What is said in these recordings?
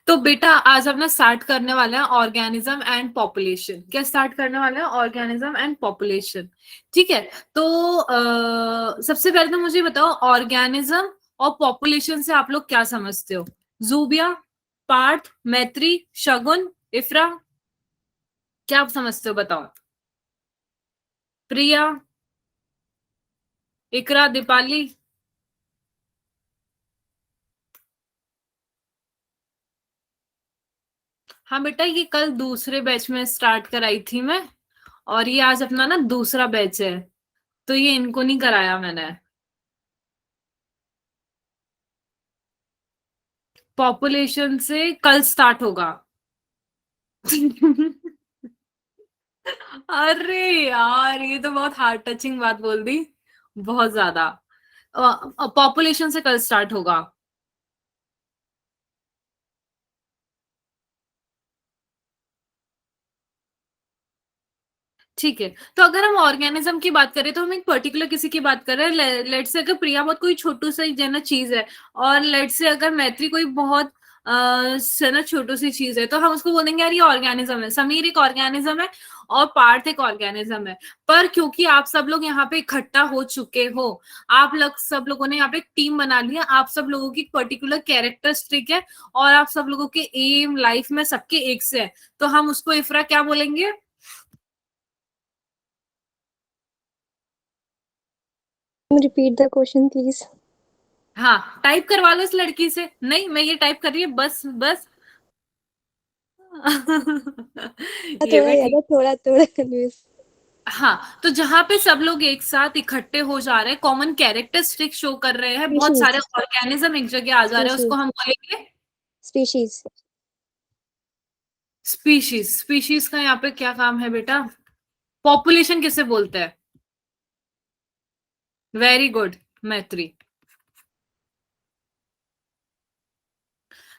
तो बेटा आज हम ना स्टार्ट करने वाले हैं ऑर्गेनिज्म एंड पॉपुलेशन। क्या स्टार्ट करने वाले हैं? Organism and population. ठीक है। तो सबसे पहले तो मुझे बताओ, ऑर्गेनिज्म और पॉपुलेशन से आप लोग क्या समझते हो? जूबिया, पार्थ, मैत्री, शगुन, इफ्रा, क्या आप समझते हो? बताओ। प्रिया, इकरा, दीपाली। हाँ बेटा, ये कल दूसरे बैच में स्टार्ट कराई थी मैं, और ये आज अपना ना दूसरा बैच है, तो ये इनको नहीं कराया मैंने। पॉपुलेशन से कल स्टार्ट होगा। अरे यार, ये तो बहुत हार्ट टचिंग बात बोल दी, बहुत ज्यादा। पॉपुलेशन से कल स्टार्ट होगा। ठीक है। तो अगर हम ऑर्गेनिज्म की बात करें तो हम एक पर्टिकुलर किसी की बात कर रहे हैं। लेट से अगर प्रिया बहुत कोई छोटू सा जना चीज है, और लेट से अगर मैत्री कोई बहुत से ना छोटू सी चीज है, तो हम उसको बोलेंगे यार ये ऑर्गेनिज्म है। समीर एक ऑर्गेनिज्म है, और पार्थ एक ऑर्गेनिज्म है। पर क्योंकि आप सब लोग यहाँ पे इकट्ठा हो चुके हो, आप लोग सब लोगों ने यहाँ पे एक टीम बना लिया, आप सब लोगों की पर्टिकुलर कैरेक्टरिस्टिक है, और आप सब लोगों के एम लाइफ में सबके एक से है, तो हम उसको इफ्रा क्या बोलेंगे? Repeat the question, please. हाँ, टाइप करवा लो इस लड़की से। नहीं, मैं ये टाइप कर रही है, बस बस। ये थोड़ा भी याद ठीक। है, थोड़ा थोड़ा कन्फ्यूज। हाँ, तो जहां पे सब लोग एक साथ इकट्ठे हो जा रहे हैं, कॉमन कैरेक्टरिस्टिक शो कर रहे हैं, बहुत सारे स्पीशीज। ऑर्गेनिज्म एक जगह आ जा रहे हैं, उसको स्पीशीज। हम बोलेंगे स्पीशीज। स्पीशीज। स्पीशीज का यहाँ पे क्या काम है बेटा? पॉपुलेशन किसे बोलते हैं? वेरी गुड, मैत्री।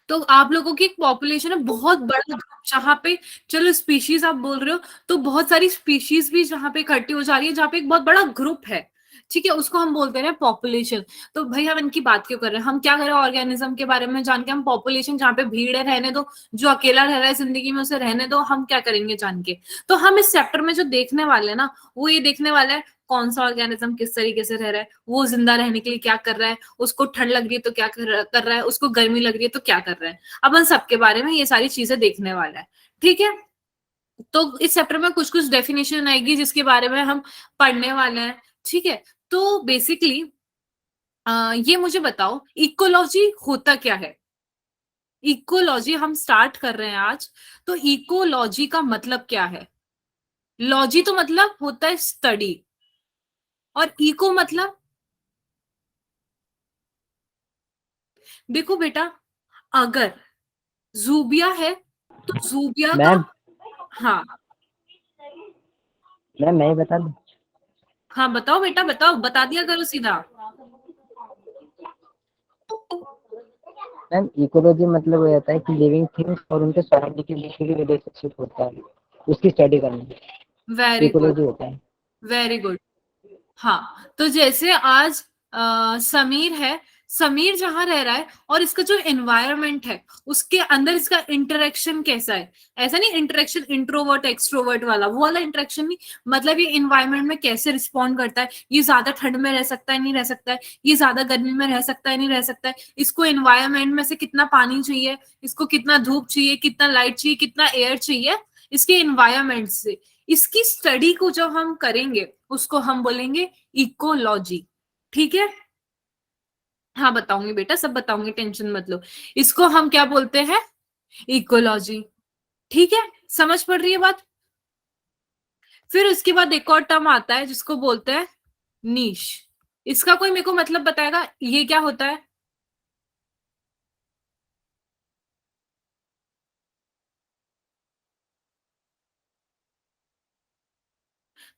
तो आप लोगों की एक पॉपुलेशन है बहुत बड़ा ग्रुप, जहाँ पे, चलो स्पीशीज आप बोल रहे हो, तो बहुत सारी स्पीशीज भी जहाँ पे इकट्ठी हो जा रही है, जहाँ पे एक बहुत बड़ा ग्रुप है। ठीक है, उसको हम बोलते हैं पॉपुलेशन। तो भाई हम इनकी बात क्यों कर रहे हैं? हम क्या करें ऑर्गेनिज्म के बारे में जान के? हम पॉपुलेशन, जहाँ पे भीड़ है रहने दो, जो अकेला रह रहा है जिंदगी में उसे रहने दो, हम क्या करेंगे जान के? तो हम इस चैप्टर में जो देखने वाले हैं ना, वो ये देखने वाले हैं कौन सा ऑर्गेनिज्म किस तरीके से रह रहा है, वो जिंदा रहने के लिए क्या कर रहा है, उसको ठंड लग रही है तो क्या कर रहा है, उसको गर्मी लग रही है तो क्या कर रहा है। अपन सबके बारे में ये सारी चीजें देखने वाला है। ठीक है। तो इस चैप्टर में कुछ कुछ डेफिनेशन आएगी जिसके बारे में हम पढ़ने वाले हैं। ठीक है। तो बेसिकली ये मुझे बताओ, इकोलॉजी होता क्या है? इकोलॉजी हम स्टार्ट कर रहे हैं आज। तो इकोलॉजी का मतलब क्या है? लॉजी तो मतलब होता है स्टडी, और इको मतलब, देखो बेटा, अगर जूबिया है तो जूबिया का, मैम। हाँ मैम मैं ही बता दूं। हाँ, बताओ बेटा बताओ, बता दिया करो सीधा। मैम इकोलॉजी मतलब हो जाता है कि लिविंग थिंग्स और उनके सराउंडिंग के बीच में रिलेशनशिप होता है, उसकी स्टडी करना वेरी गुड, इकोलॉजी होता है। Very good. हाँ, तो जैसे आज समीर है, समीर जहां रह रहा है, और इसका जो एनवायरनमेंट है उसके अंदर इसका इंटरेक्शन कैसा है। ऐसा नहीं इंटरेक्शन इंट्रोवर्ट एक्सट्रोवर्ट वाला, वो वाला इंटरेक्शन नहीं। मतलब ये एनवायरनमेंट में कैसे रिस्पॉन्ड करता है, ये ज्यादा ठंड में रह सकता है नहीं रह सकता है, ये ज्यादा गर्मी में रह सकता है नहीं रह सकता है, इसको एनवायरनमेंट में से कितना पानी चाहिए, इसको कितना धूप चाहिए, कितना लाइट चाहिए, कितना एयर चाहिए, इसके एनवायरनमेंट से। इसकी स्टडी को जब हम करेंगे उसको हम बोलेंगे इकोलॉजी। ठीक है। हाँ बताऊंगी बेटा, सब बताऊंगी, टेंशन मत लो। इसको हम क्या बोलते हैं? इकोलॉजी। ठीक है, समझ पड़ रही है बात? फिर उसके बाद एक और टर्म आता है जिसको बोलते हैं नीश। इसका कोई मेरे को मतलब बताएगा, ये क्या होता है?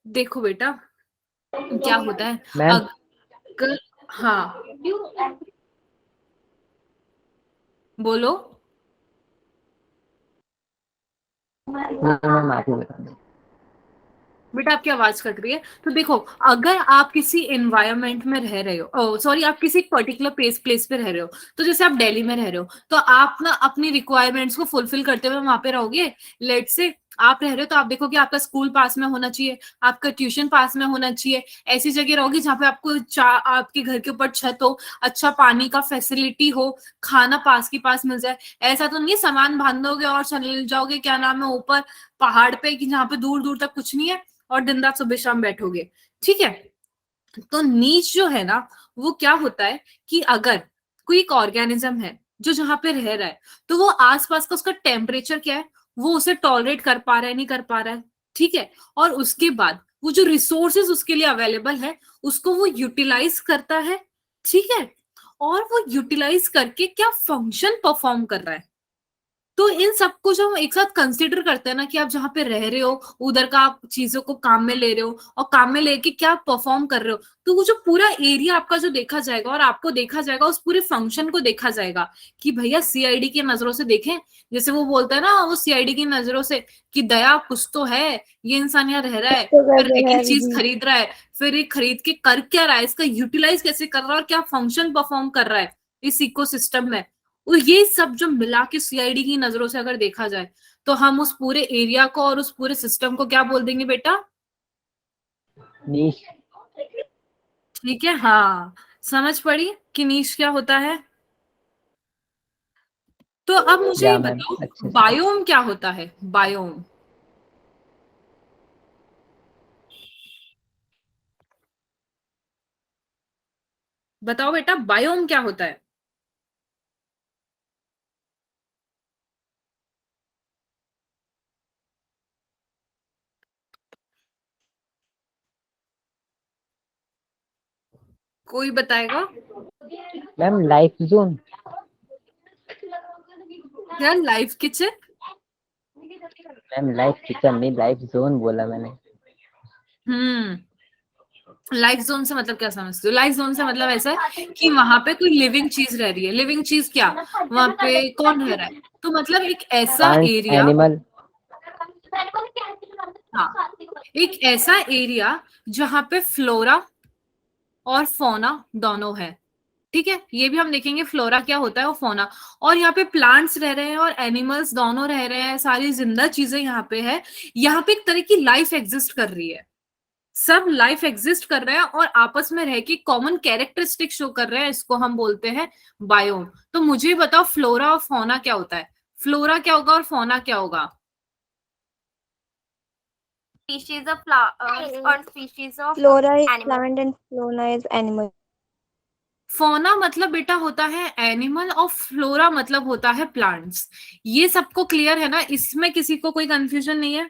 देखो बेटा, क्या होता है मैम। अगर, हाँ बोलो। हाँ मैम आप ही बता दूं। बेटा आपकी आवाज कट रही है। तो देखो, अगर आप किसी एनवायरनमेंट में रह रहे हो, सॉरी, आप किसी पर्टिकुलर प्लेस पे रह रहे हो, तो जैसे आप दिल्ली में रह रहे हो, तो आप ना अपनी रिक्वायरमेंट्स को फुलफिल करते हुए वहां पे रहोगे। लेट से आप रह रहे हो तो आप देखोगे आपका स्कूल पास में होना चाहिए, आपका ट्यूशन पास में होना चाहिए, ऐसी जगह रहोगी जहाँ पे आपको आपके घर के ऊपर छत हो, अच्छा पानी का फैसिलिटी हो, खाना पास के पास मिल जाए। ऐसा तो नहीं है सामान बांधोगे और चले जाओगे क्या नाम है ऊपर पहाड़ पे, कि जहाँ पे दूर दूर तक कुछ नहीं है और दिन रात सुबह शाम बैठोगे। ठीक है। तो नीच जो है ना, वो क्या होता है कि अगर कोई एक ऑर्गेनिज्म है जो जहां पे रह रहा है, तो वो आसपास का उसका टेम्परेचर क्या है, वो उसे टॉलरेट कर पा रहा है, नहीं कर पा रहा है। ठीक है। और उसके बाद वो जो रिसोर्सेज उसके लिए अवेलेबल है, उसको वो यूटिलाइज करता है। ठीक है। और वो यूटिलाइज करके क्या फंक्शन परफॉर्म कर रहा है। तो इन सबको जब हम एक साथ कंसिडर करते हैं ना, कि आप जहाँ पे रह रहे हो उधर का आप चीजों को काम में ले रहे हो और काम में लेके क्या परफॉर्म कर रहे हो, तो वो जो पूरा एरिया आपका जो देखा जाएगा और आपको देखा जाएगा, उस पूरे फंक्शन को देखा जाएगा कि भैया सीआईडी की नजरों से देखें। जैसे वो बोलता है ना, वो सीआईडी की नजरों से कि दया कुछ तो है, ये इंसान यहाँ रह रहा है, तो फिर गड़बड़ एक है चीज जी। खरीद रहा है, फिर ये खरीद के कर क्या रहा है, इसका यूटिलाइज कैसे कर रहा है और क्या फंक्शन परफॉर्म कर रहा है इस इकोसिस्टम में। और ये सब जो मिला के सीआईडी की नजरों से अगर देखा जाए, तो हम उस पूरे एरिया को और उस पूरे सिस्टम को क्या बोल देंगे बेटा? नीश। ठीक है। हाँ, समझ पड़ी कि नीश क्या होता है। तो अब मुझे ये या मैम बताओ, अच्छे से। बायोम क्या होता है? बायोम बताओ बेटा, बायोम क्या होता है? कोई बताएगा? Ma'am life zone. क्या life kitchen? Ma'am life kitchen नहीं, लाइफ जोन बोला मैंने। हम्म। लाइफ जोन से मतलब क्या समझते हो? लाइफ जोन से मतलब ऐसा है कि वहां पे कोई लिविंग चीज रह रही है। लिविंग चीज क्या? वहां पे कौन रह रहा है? तो मतलब एक ऐसा प्लांट्स एरिया। एनिमल। हाँ, एक ऐसा एरिया जहां पे फ्लोरा और फोना दोनों है। ठीक है, ये भी हम देखेंगे फ्लोरा क्या होता है और फोना। और यहाँ पे प्लांट्स रह रहे हैं और एनिमल्स दोनों रह रहे हैं, सारी जिंदा चीजें यहाँ पे है। यहाँ पे एक तरह की लाइफ एग्जिस्ट कर रही है। सब लाइफ एग्जिस्ट कर रहे हैं और आपस में रह के कॉमन कैरेक्टरिस्टिक शो कर रहे हैं, इसको हम बोलते हैं बायोम। तो मुझे बताओ, फ्लोरा और फोना क्या होता है? फ्लोरा क्या होगा और फोना क्या होगा? Species of flowers or species of Flora is animals. plant and fauna is animal. फोना मतलब बेटा होता है एनिमल और फ्लोरा मतलब होता है प्लांट्स। ये सबको क्लियर है ना? इसमें किसी को कोई कंफ्यूजन नहीं है?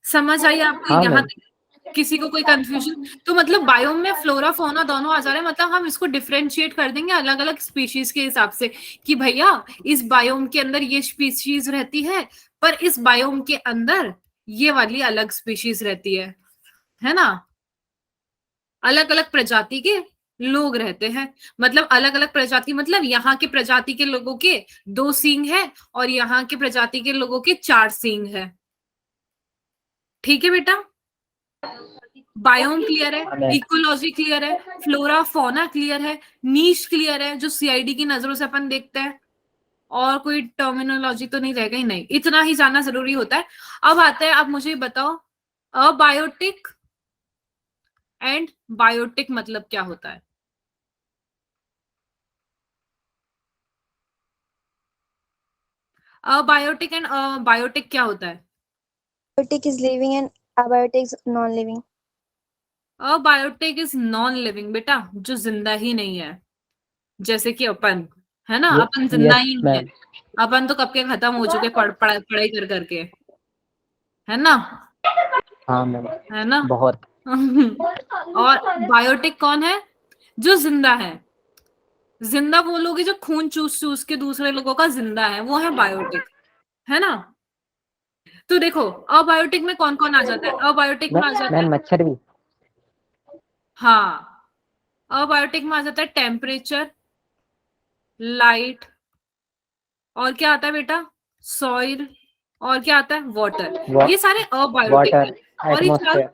समझ आई आपको हाँ यहाँ मैम। तक? किसी को कोई कंफ्यूजन? तो मतलब बायोम में फ्लोरा फोना दोनों आ जा रहे हैं, मतलब हम इसको डिफरेंशिएट कर देंगे अलग अलग स्पीशीज के हिसाब से, कि भैया इस बायोम के अंदर ये स्पीशीज रहती है, पर इस बायोम के अंदर ये वाली अलग स्पीशीज रहती है ना? अलग अलग प्रजाति के लोग रहते हैं। मतलब अलग अलग प्रजाति, मतलब यहाँ के प्रजाति के लोगों के 2 सींग है और यहाँ के प्रजाति के लोगों के 4 सींग है। ठीक है बेटा? बायोम क्लियर है, हाँ मैम। इकोलॉजी क्लियर है, फ्लोरा फोना क्लियर है, नीश क्लियर है जो सीआईडी की नजरों से अपन देखते हैं, और कोई टर्मिनोलॉजी तो नहीं रह गई? नहीं, इतना ही जानना जरूरी होता है। अब आता है, आप मुझे बताओ, अबायोटिक एंड बायोटिक मतलब क्या होता है? अबायोटिक एंड बायोटिक क्या होता है? Biotic is living and abiotic is non-living. Abiotic is non living बेटा, जो जिंदा ही नहीं है। जैसे कि अपन, है ना, ये अपन जिंदा यस ही नहीं है। मैम। अपन तो कब के खत्म हो चुके पढ़ाई कर करके, है ना? हाँ मैम। है ना? बहुत। और बायोटिक कौन है? जो जिंदा है। जिंदा वो लोग हैं जो खून चूस चूस के दूसरे लोगों का जिंदा है, वो है बायोटिक। है ना? तो देखो, अबायोटिक में कौन कौन आ जाता है? अबायोटिक में आ जाता है, मैम मच्छर भी। हाँ, अबायोटिक में आ जाता है टेम्परेचर, लाइट, और क्या आता है बेटा? सॉइल, और क्या आता है, वाटर। Wa- ये सारे अबायोटिक water, है। और ये चार, atmosphere.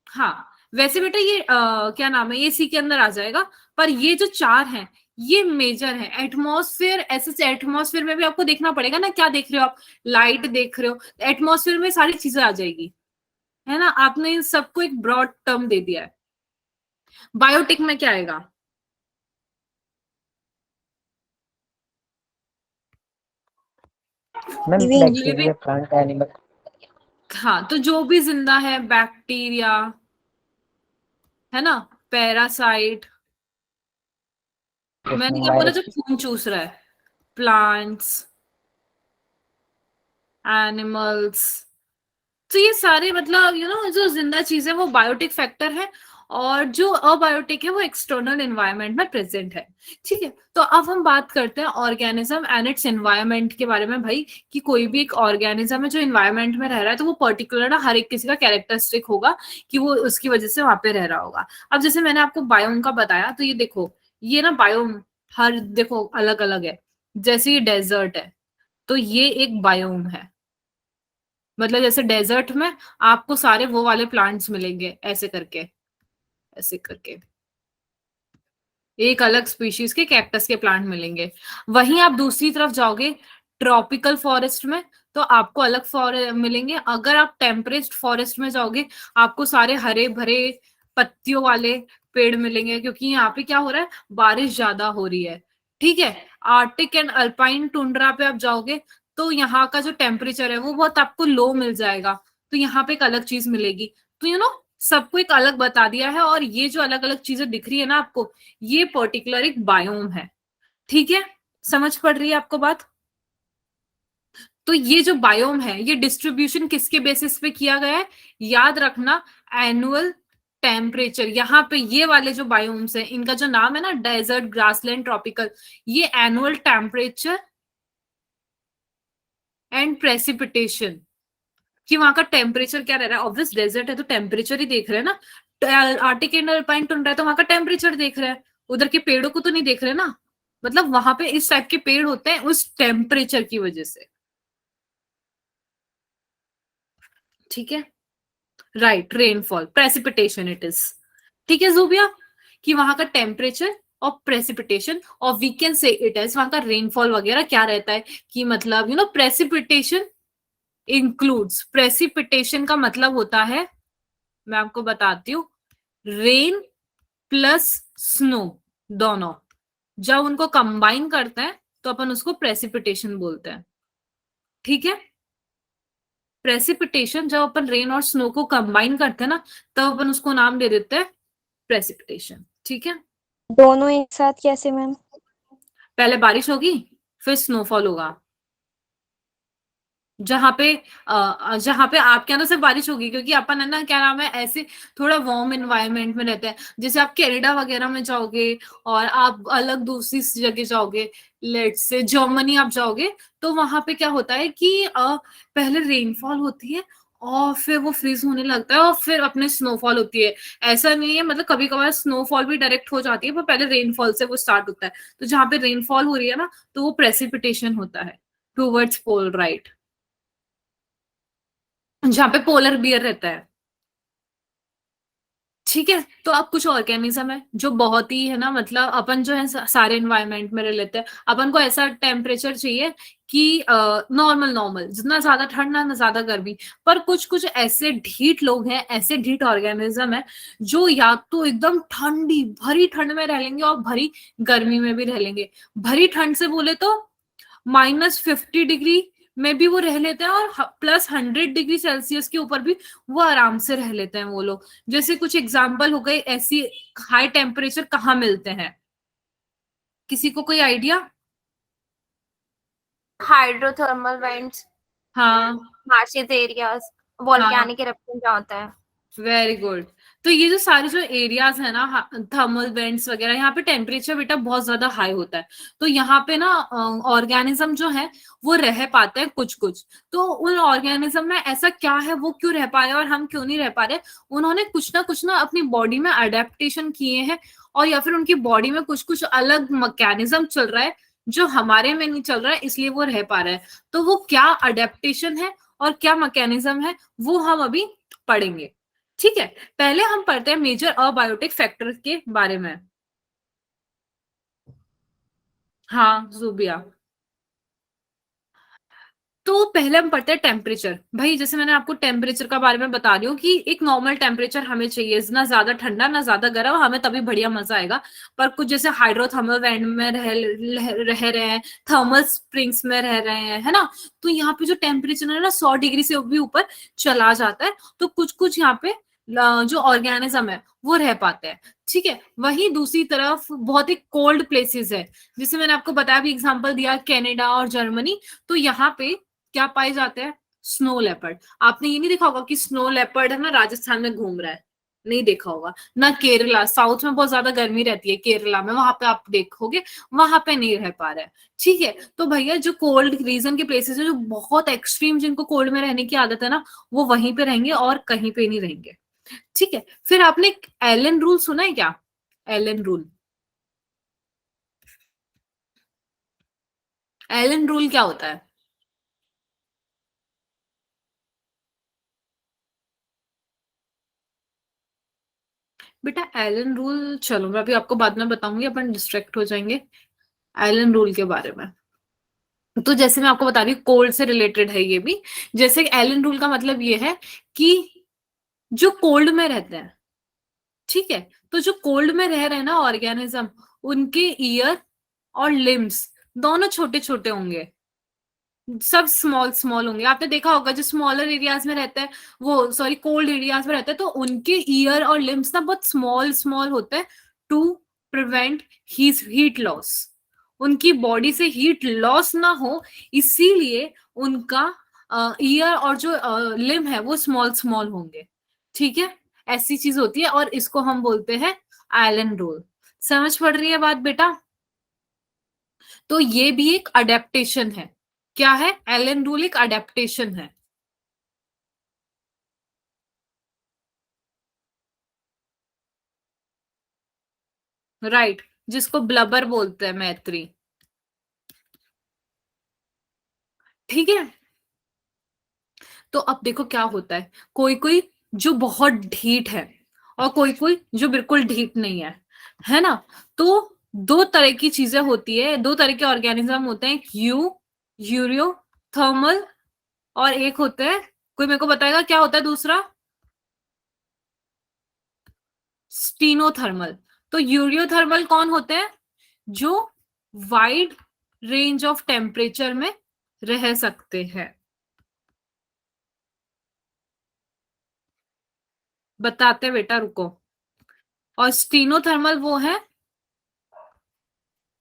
हाँ वैसे बेटा ये क्या नाम है, ये सी के अंदर आ जाएगा, पर ये जो चार हैं ये मेजर है। एटमॉस्फेयर, ऐसे एटमॉस्फेयर में भी आपको देखना पड़ेगा ना, क्या देख रहे हो आप, लाइट देख रहे हो, एटमॉस्फेयर में सारी चीजें आ जाएगी, है ना। आपने इन सबको एक ब्रॉड टर्म दे दिया है। बायोटिक में क्या आएगा, ma'am Living. Bacteria, plant, animal. हाँ तो जो भी जिंदा है, बैक्टीरिया, है ना, पैरासाइट, मैंने क्या बोला, जो वायरस. खून चूस रहा है, प्लांट्स, एनिमल्स, तो ये सारे मतलब जो जिंदा चीज है वो बायोटिक फैक्टर है, और जो अबायोटिक है वो एक्सटर्नल एनवायरनमेंट में प्रेजेंट है। ठीक है, तो अब हम बात करते हैं ऑर्गेनिज्म एंड इट्स एनवायरनमेंट के बारे में भाई, कि कोई भी एक ऑर्गेनिज्म है जो एनवायरनमेंट में रह रहा है, तो वो पर्टिकुलर ना हर एक किसी का कैरेक्टरिस्टिक होगा कि वो उसकी वजह से वहां पे रह रहा होगा। अब जैसे मैंने आपको बायोम का बताया, तो ये देखो, ये ना बायोम हर देखो अलग अलग है। जैसे ये डेजर्ट है, तो ये एक बायोम है, मतलब जैसे डेजर्ट में आपको सारे वो वाले प्लांट्स मिलेंगे, ऐसे करके, ऐसे करके एक अलग स्पीशीज के कैक्टस के प्लांट मिलेंगे। वहीं आप दूसरी तरफ जाओगे ट्रॉपिकल फॉरेस्ट में, तो आपको अलग मिलेंगे। अगर आप टेम्परेट फॉरेस्ट में जाओगे, आपको सारे हरे भरे पत्तियों वाले पेड़ मिलेंगे, क्योंकि यहाँ पे क्या हो रहा है, बारिश ज्यादा हो रही है। ठीक है, आर्टिक एंड अल्पाइन टुंड्रा पे आप जाओगे, तो यहाँ का जो टेम्परेचर है वो बहुत आपको लो मिल जाएगा, तो यहाँ पे एक अलग चीज मिलेगी। तो सबको एक अलग बता दिया है, और ये जो अलग अलग चीजें दिख रही है ना आपको, ये पर्टिकुलर एक बायोम है। ठीक है, समझ पड़ रही है आपको बात। तो ये जो बायोम है, ये डिस्ट्रीब्यूशन किसके बेसिस पे किया गया है, याद रखना, एनुअल टेम्परेचर। यहाँ पे ये वाले जो बायोम्स हैं, इनका जो नाम है ना, डेजर्ट, ग्रासलैंड, ट्रॉपिकल, ये एनुअल टेम्परेचर एंड प्रेसिपिटेशन, कि वहां का टेम्परेचर क्या रह रहा है। ऑब्वियस डेजर्ट है तो टेम्परेचर ही देख रहे हैं ना, आर्टिक एंड अल्पाइन टुंड्रा है तो वहां का टेम्परेचर देख रहे हैं, उधर के पेड़ों को तो नहीं देख रहे ना, मतलब वहां पे इस टाइप के पेड़ होते हैं उस टेम्परेचर की वजह से। ठीक है, right, rainfall, precipitation it is. ठीक है जूबिया, कि वहां का टेम्परेचर और प्रेसिपिटेशन, और we can say it as वहां का रेनफॉल वगैरह क्या रहता है, कि मतलब प्रेसिपिटेशन इंक्लूड्स, प्रेसिपिटेशन का मतलब होता है, मैं आपको बताती हूँ, रेन प्लस स्नो दोनों, जब उनको कंबाइन करते हैं तो अपन उसको प्रेसिपिटेशन बोलते हैं। ठीक है, प्रेसिपिटेशन जब अपन रेन और स्नो को कंबाइन करते हैं ना, तब अपन उसको नाम दे देते हैं प्रेसिपिटेशन। ठीक है, दोनों एक साथ कैसे मैम? पहले बारिश होगी, फिर स्नोफॉल होगा। जहां पे आपके यहाँ तो सिर्फ बारिश होगी, क्योंकि अपन है ना, क्या नाम है, ऐसे थोड़ा वार्म एनवायरनमेंट में रहते हैं। जैसे आप कनाडा वगैरह में जाओगे, और आप अलग दूसरी जगह जाओगे, लेट से जर्मनी आप जाओगे, तो वहां पे क्या होता है कि पहले रेनफॉल होती है, और फिर वो फ्रीज होने लगता है, और फिर अपने स्नोफॉल होती है। ऐसा नहीं है, मतलब कभी कभार स्नोफॉल भी डायरेक्ट हो जाती है, पर पहले रेनफॉल से वो स्टार्ट होता है। तो जहां पे रेनफॉल हो रही है ना, तो वो प्रेसिपिटेशन होता है टूवर्ड्स पोल, राइट, जहां पे पोलर बियर रहता है। ठीक है, तो अब कुछ ऑर्गेनिज्म है जो बहुत ही है ना, मतलब अपन जो है सारे एनवायरनमेंट में रह लेते हैं, अपन को ऐसा टेम्परेचर चाहिए कि नॉर्मल नॉर्मल, जितना ज्यादा ठंड ना ज्यादा गर्मी। पर कुछ कुछ ऐसे ढीठ लोग हैं, ऐसे ढीठ ऑर्गेनिज्म है, जो या तो एकदम ठंडी भरी ठंड में रह लेंगे, और भरी गर्मी में भी रह लेंगे। भरी ठंड से बोले तो -50 डिग्री में भी वो रह लेते हैं, और +100 डिग्री सेल्सियस के ऊपर भी वो आराम से रह लेते हैं वो लोग। जैसे कुछ एग्जाम्पल हो गए, ऐसी हाई टेम्परेचर कहाँ मिलते हैं, किसी को कोई आइडिया? हाइड्रोथर्मल वेंट्स, हाँ मार्शेस एरियाज, हाँ, वोल्केनिक इरप्शन जहाँ होता है। Very good. तो ये जो सारे जो एरियाज है ना, थर्मल वेंट्स वगैरह, यहाँ पे टेम्परेचर बेटा बहुत ज्यादा हाई होता है, तो यहाँ पे ना ऑर्गेनिज्म जो है वो रह पाते हैं कुछ कुछ। तो उन ऑर्गेनिज्म में ऐसा क्या है, वो क्यों रह पा रहे हैं और हम क्यों नहीं रह पा रहे, उन्होंने कुछ ना अपनी बॉडी में अडेप्टेशन किए हैं, और या फिर उनकी बॉडी में कुछ कुछ अलग मैकेनिज्म चल रहा है, जो हमारे में नहीं चल रहा है इसलिए वो रह पा रहा है। तो वो क्या अडेप्टेशन है और क्या मैकेनिज्म है वो हम अभी पढ़ेंगे। ठीक है, पहले हम पढ़ते हैं मेजर अबायोटिक फैक्टर के बारे में। हाँ जुबिया, तो पहले हम पढ़ते हैं टेम्परेचर। भाई जैसे मैंने आपको टेम्परेचर का बारे में बता रही हूँ कि एक नॉर्मल टेम्परेचर हमें चाहिए, ना ज्यादा ठंडा ना ज्यादा गर्म, हमें तभी बढ़िया मजा आएगा। पर कुछ जैसे हाइड्रोथर्मल वेंट में रह रहे हैं, थर्मल स्प्रिंग्स में रह रहे हैं, है ना, तो यहाँ पे जो टेम्परेचर है ना 100 डिग्री से भी ऊपर चला जाता है। तो कुछ कुछ यहाँ पे जो ऑर्गेनिज्म है वो रह पाते हैं। ठीक है, वही दूसरी तरफ बहुत ही कोल्ड प्लेसेस है, जिसे मैंने आपको बताया भी, एग्जांपल दिया कनाडा और जर्मनी। तो यहाँ पे क्या पाए जाते हैं? Snow leopard. आपने ये नहीं देखा होगा कि स्नो लेपर्ड है ना राजस्थान में घूम रहा है, नहीं देखा होगा ना। केरला, साउथ में बहुत ज्यादा गर्मी रहती है केरला में, वहां पे आप देखोगे, वहां पे नहीं रह पा रहा है। ठीक है, तो भैया जो कोल्ड रीजन के प्लेसेस है, जो बहुत एक्सट्रीम, जिनको कोल्ड में रहने की आदत है ना, वो वहीं पे रहेंगे और कहीं पे नहीं रहेंगे। ठीक है, फिर आपने एलन रूल सुना है क्या? एलन रूल, एलन रूल क्या होता है? बेटा एलन रूल, चलो मैं अभी आपको बाद में बताऊंगी, अपन डिस्ट्रैक्ट हो जाएंगे। एलन रूल के बारे में तो जैसे मैं आपको बता रही हूँ, कोल्ड से रिलेटेड है ये भी। जैसे एलन रूल का मतलब ये है कि जो कोल्ड में रहते हैं, ठीक है, तो जो कोल्ड में रह रहे हैं ना ऑर्गेनिज्म, उनके ईयर और लिम्स दोनों छोटे छोटे होंगे, सब स्मॉल स्मॉल होंगे। आपने देखा होगा जो स्मॉलर एरियाज में रहते हैं, वो सॉरी कोल्ड एरियाज में रहते हैं, तो उनके ईयर और लिम्स ना बहुत स्मॉल स्मॉल होते हैं, टू प्रिवेंट हीट लॉस। उनकी बॉडी से हीट लॉस ना हो, इसीलिए उनका ईयर और जो लिम है वो स्मॉल स्मॉल होंगे। ठीक है, ऐसी चीज होती है और इसको हम बोलते हैं एलन रूल। समझ पड़ रही है बात बेटा? तो ये भी एक अडेप्टेशन है। क्या है? एलन रूल एक अडेप्टेशन है। राइट, जिसको ब्लबर बोलते हैं, मैत्री। ठीक है, तो अब देखो क्या होता है, कोई कोई जो बहुत ढीठ है और कोई कोई जो बिल्कुल ढीठ नहीं है ना। तो दो तरह की चीजें होती है, दो तरह के ऑर्गेनिज्म होते हैं, यूरियो थर्मल, और एक होता है, कोई मेरे को बताएगा क्या होता है दूसरा? स्टीनोथर्मल। तो यूरियोथर्मल कौन होते हैं? जो वाइड रेंज ऑफ टेम्परेचर में रह सकते हैं। बताते बेटा, रुको। और स्टीनोथर्मल वो है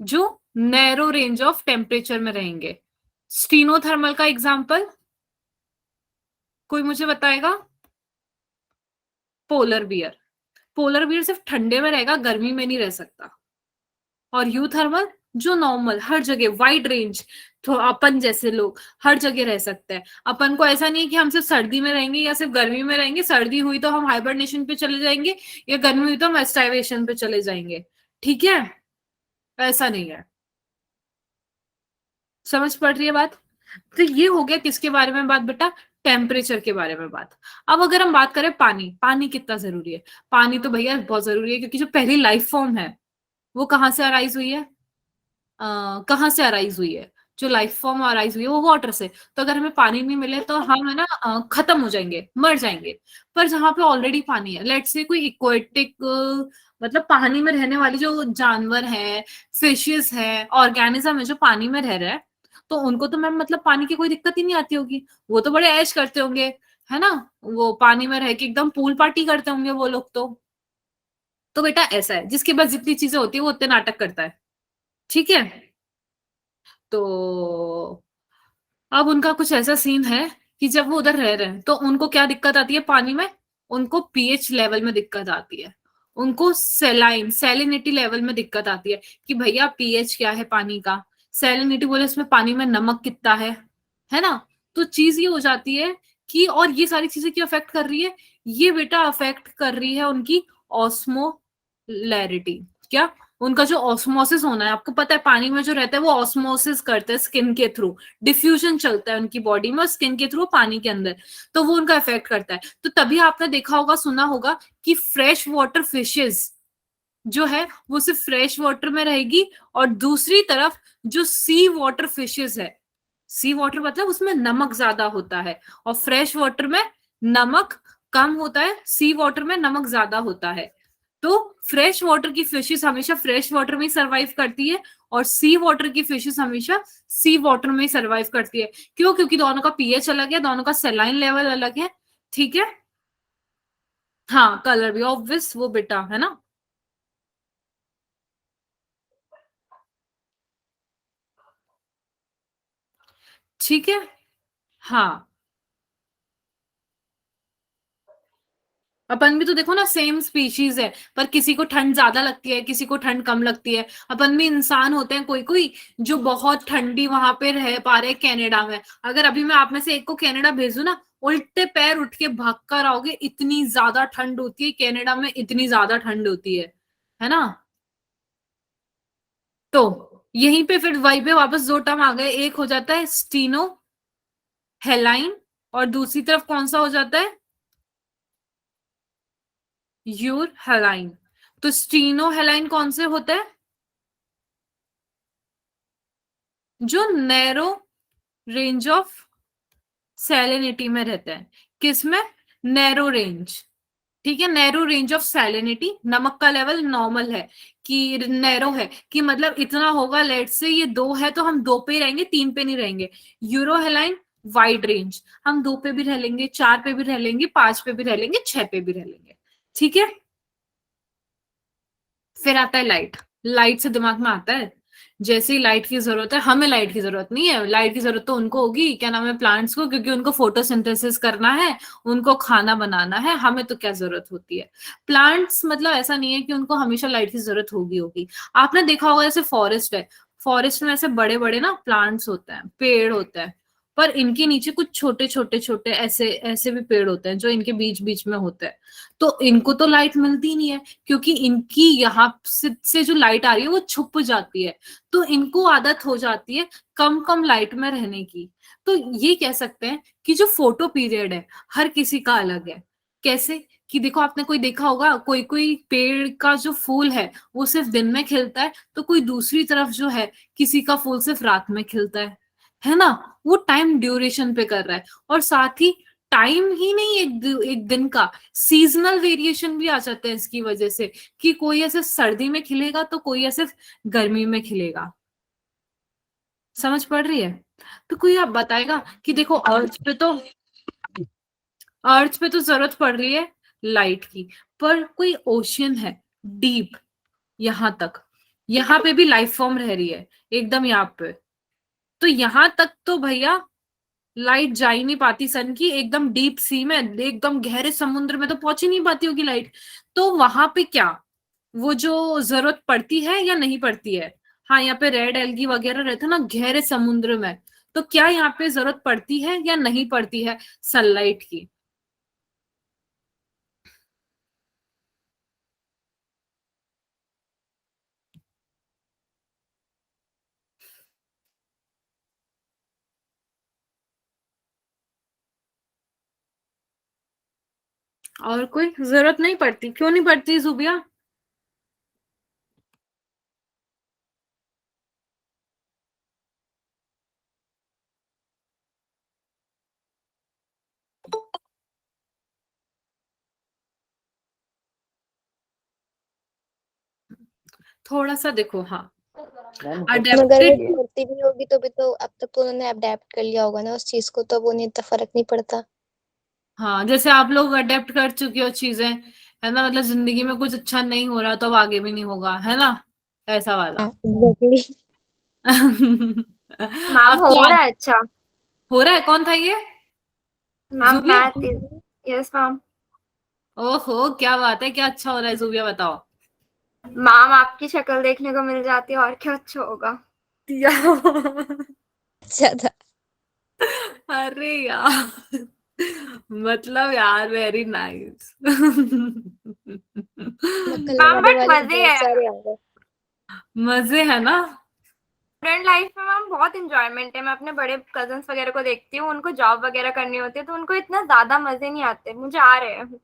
जो नैरो रेंज ऑफ टेम्परेचर में रहेंगे। स्टीनोथर्मल का एग्जांपल कोई मुझे बताएगा? Polar bear. पोलर बियर सिर्फ ठंडे में रहेगा, गर्मी में नहीं रह सकता। और यूथर्मल जो नॉर्मल हर जगह वाइड रेंज, तो अपन जैसे लोग हर जगह रह सकते हैं। अपन को ऐसा नहीं है कि हम सिर्फ सर्दी में रहेंगे या सिर्फ गर्मी में रहेंगे, सर्दी हुई तो हम हाइबरनेशन पे चले जाएंगे, या गर्मी हुई तो हम एस्टाइवेशन पे चले जाएंगे। ठीक है, ऐसा नहीं है। समझ पड़ रही है बात? तो ये हो गया किसके बारे में बात बेटा? टेम्परेचर के बारे में बात। अब अगर हम बात करें पानी, पानी कितना जरूरी है? पानी तो भैया बहुत जरूरी है, क्योंकि जो पहली लाइफ फॉर्म है वो कहाँ से अराइज हुई है? कहाँ से अराइज हुई है? जो लाइफ फॉर्म अराइज हुई है वो वाटर से। तो अगर हमें पानी नहीं मिले तो हम है ना खत्म हो जाएंगे, मर जाएंगे। पर जहाँ पे ऑलरेडी पानी है, लेट्स से कोई इक्वेटिक, मतलब पानी में रहने वाली जो जानवर है, फिशेस है, ऑर्गेनिज्म है जो पानी में रह रहा है, तो उनको तो मैम मतलब पानी की कोई दिक्कत ही नहीं आती होगी। वो तो बड़े ऐश करते होंगे, है ना, वो पानी में रह के एकदम पूल पार्टी करते होंगे वो लोग तो बेटा ऐसा है, जिसके पास जितनी चीजें होती है वो उतने नाटक करता है। ठीक है, तो अब उनका कुछ ऐसा सीन है कि जब वो उधर रह रहे हैं तो उनको क्या दिक्कत आती है पानी में? उनको पीएच लेवल में दिक्कत आती है, उनको सैलिनिटी लेवल में दिक्कत आती है कि भैया पीएच क्या है पानी का, सैलिनिटी बोले इसमें पानी में नमक कितना है ना। तो चीज ये हो जाती है कि, और ये सारी चीजें क्यों अफेक्ट कर रही है? ये बेटा अफेक्ट कर रही है उनकी ऑस्मोलैरिटी। क्या? उनका जो ऑस्मोसिस होना है, आपको पता है पानी में जो रहता है वो ऑस्मोसिस करते हैं स्किन के थ्रू, डिफ्यूजन चलता है उनकी बॉडी में और स्किन के थ्रू पानी के अंदर, तो वो उनका इफेक्ट करता है। तो तभी आपने देखा होगा, सुना होगा कि फ्रेश वाटर फिशेस जो है वो सिर्फ फ्रेश वाटर में रहेगी, और दूसरी तरफ जो सी वाटर फिशेस है, सी वाटर मतलब उसमें नमक ज्यादा होता है, और फ्रेश वाटर में नमक कम होता है, सी वाटर में नमक ज्यादा होता है। तो फ्रेश वाटर की फिशेस हमेशा फ्रेश वाटर में ही सर्वाइव करती है, और सी वाटर की फिशेस हमेशा सी वाटर में ही सर्वाइव करती है। क्यों? क्योंकि दोनों का पीएच अलग है, दोनों का सेलाइन लेवल अलग है। ठीक है, हाँ, कलर भी ऑब्वियस वो बेटा है ना। ठीक है, हाँ, अपन भी तो देखो ना सेम स्पीशीज है, पर किसी को ठंड ज्यादा लगती है, किसी को ठंड कम लगती है। अपन भी इंसान होते हैं कोई कोई जो बहुत ठंडी वहां पे रह पा रहे हैं कनाडा में। अगर अभी मैं आप में से एक को कनाडा भेजू ना, उल्टे पैर उठ के भाग कर आओगे, इतनी ज्यादा ठंड होती है कनाडा में, इतनी ज्यादा ठंड होती है ना। तो यहीं पे फिर वही पे वापस दो टर्म आ गए, एक हो जाता है स्टीनो हेलाइन, और दूसरी तरफ कौन सा हो जाता है? यूर हेलाइन। तो स्टीनो हेलाइन कौन से होता है? जो नैरो रेंज ऑफ सैलिनिटी में रहता है। किसमें? Narrow range. ठीक है, नैरो रेंज ऑफ सैलिनिटी, नमक का लेवल नॉर्मल है कि नैरो है, कि मतलब इतना होगा, लेट से ये 2 है तो हम 2 पे ही रहेंगे, 3 पे नहीं रहेंगे। यूरोहेलाइन वाइड रेंज, हम 2 पे भी रह लेंगे, 4 पे भी रह लेंगे, 5 पे भी रह लेंगे, 6 पे भी रह लेंगे। ठीक है, फिर आता है लाइट। लाइट से दिमाग में आता है, जैसे ही लाइट की जरूरत है, हमें लाइट की जरूरत नहीं है, लाइट की जरूरत तो उनको होगी, क्या नाम है, प्लांट्स को, क्योंकि उनको फोटोसिंथेसिस करना है, उनको खाना बनाना है। हमें तो क्या जरूरत होती है? प्लांट्स मतलब ऐसा नहीं है कि उनको हमेशा लाइट की जरूरत होगी। आपने देखा होगा जैसे फॉरेस्ट है, फॉरेस्ट में ऐसे बड़े बड़े ना प्लांट्स होते हैं, पेड़ होते हैं, पर इनके नीचे कुछ छोटे छोटे छोटे ऐसे ऐसे भी पेड़ होते हैं जो इनके बीच बीच में होते हैं। तो इनको तो लाइट मिलती नहीं है, क्योंकि इनकी यहाँ से जो लाइट आ रही है वो छुप जाती है, तो इनको आदत हो जाती है कम कम लाइट में रहने की। तो ये कह सकते हैं कि जो फोटो पीरियड है हर किसी का अलग है। कैसे? कि देखो, आपने कोई देखा होगा, कोई कोई पेड़ का जो फूल है वो सिर्फ दिन में खिलता है, तो कोई दूसरी तरफ जो है किसी का फूल सिर्फ रात में खिलता है ना। वो टाइम ड्यूरेशन पे कर रहा है, और साथ ही टाइम ही नहीं, एक दिन का सीजनल वेरिएशन भी आ जाता है इसकी वजह से, कि कोई ऐसे सर्दी में खिलेगा तो कोई ऐसे गर्मी में खिलेगा। समझ पड़ रही है? तो कोई आप बताएगा कि देखो, अर्थ पे तो जरूरत पड़ रही है लाइट की, पर कोई ओशियन है डीप, यहां तक, यहाँ पे भी लाइफ फॉर्म रह रही है एकदम यहाँ पे, तो यहां तक तो भैया लाइट जा ही नहीं पाती सन की, एकदम डीप सी में, एकदम गहरे समुद्र में तो पहुंच ही नहीं पाती होगी लाइट। तो वहां पे क्या वो जो जरूरत पड़ती है या नहीं पड़ती है? हाँ, यहाँ पे रेड एल्गी वगैरह रहता है ना गहरे समुद्र में, तो क्या यहाँ पे जरूरत पड़ती है या नहीं पड़ती है सनलाइट की? और कोई जरूरत नहीं पड़ती? क्यों नहीं पड़ती जुबिया? थोड़ा सा देखो, हाँ, मैम मगर वो अडेप्टेड। करती भी होगी तो भी तो अब तक तो उन्होंने अडेप्ट कर लिया होगा ना उस चीज को, तो वो नहीं, इतना फर्क नहीं पड़ता। हाँ, जैसे आप लोग अडेप्ट कर चुके हो चीजें, है ना, मतलब जिंदगी में कुछ अच्छा नहीं हो रहा तो अब आगे भी नहीं होगा, है ना, ऐसा वाला। हाँ एग्जैक्टली। मैम अब हो क्या रहा है अच्छा। हो रहा है? कौन था ये? Ma'am Zubia? Math is, yes ma'am. ओहो, क्या बात है, क्या अच्छा हो रहा है जुबिया, बताओ। मैम आपकी शक्ल देखने को मिल जाती है, और क्या अच्छा होगा। ज्यादा। अरे यार, मतलब यार, वेरी नाइस। नकल मैम लगाने बट वाले तो मजे बहुत है। सारे आ गए। मजे है ना। स्टूडेंट लाइफ में मैम बहुत इंजॉयमेंट है। मैं अपने बड़े कजन्स वगैरह को देखती हूँ, उनको जॉब वगैरह करनी होती है तो उनको इतना ज्यादा मजे नहीं आते, मुझे आ रहे हैं।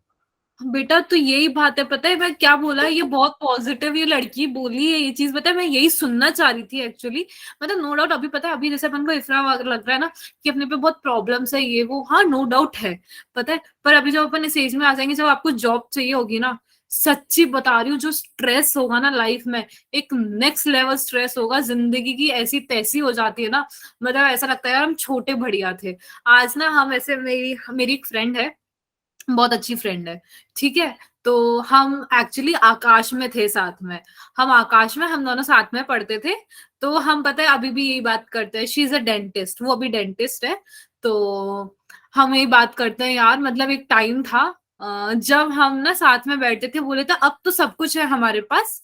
बेटा तो यही बात है, पता है मैं क्या बोला, ये बहुत पॉजिटिव ये लड़की बोली है ये चीज, पता है मैं यही सुनना चाह रही थी एक्चुअली। मतलब नो डाउट अभी पता है, अभी जैसे अपन को इतना लग रहा है ना कि अपने पे बहुत प्रॉब्लम्स है ये वो, हाँ नो डाउट है, पता है। पर अभी जब अपन इस एज में आ जाएंगे, जब आपको जॉब चाहिए होगी ना, सच्ची बता रही हूँ, जो स्ट्रेस होगा ना लाइफ में, एक नेक्स्ट लेवल स्ट्रेस होगा, जिंदगी की ऐसी तैसी हो जाती है ना। मतलब ऐसा लगता है यार हम छोटे बढ़िया थे। आज ना हम ऐसे, मेरी मेरी एक फ्रेंड है, बहुत अच्छी फ्रेंड है, ठीक है। तो हम एक्चुअली आकाश में थे साथ में, हम आकाश में हम दोनों साथ में पढ़ते थे। तो हम पता है अभी भी यही बात करते हैं, शी इज अ डेंटिस्ट, वो अभी डेंटिस्ट है। तो हम यही बात करते हैं यार, मतलब एक टाइम था जब हम ना साथ में बैठते थे, बोले थे अब तो सब कुछ है हमारे पास,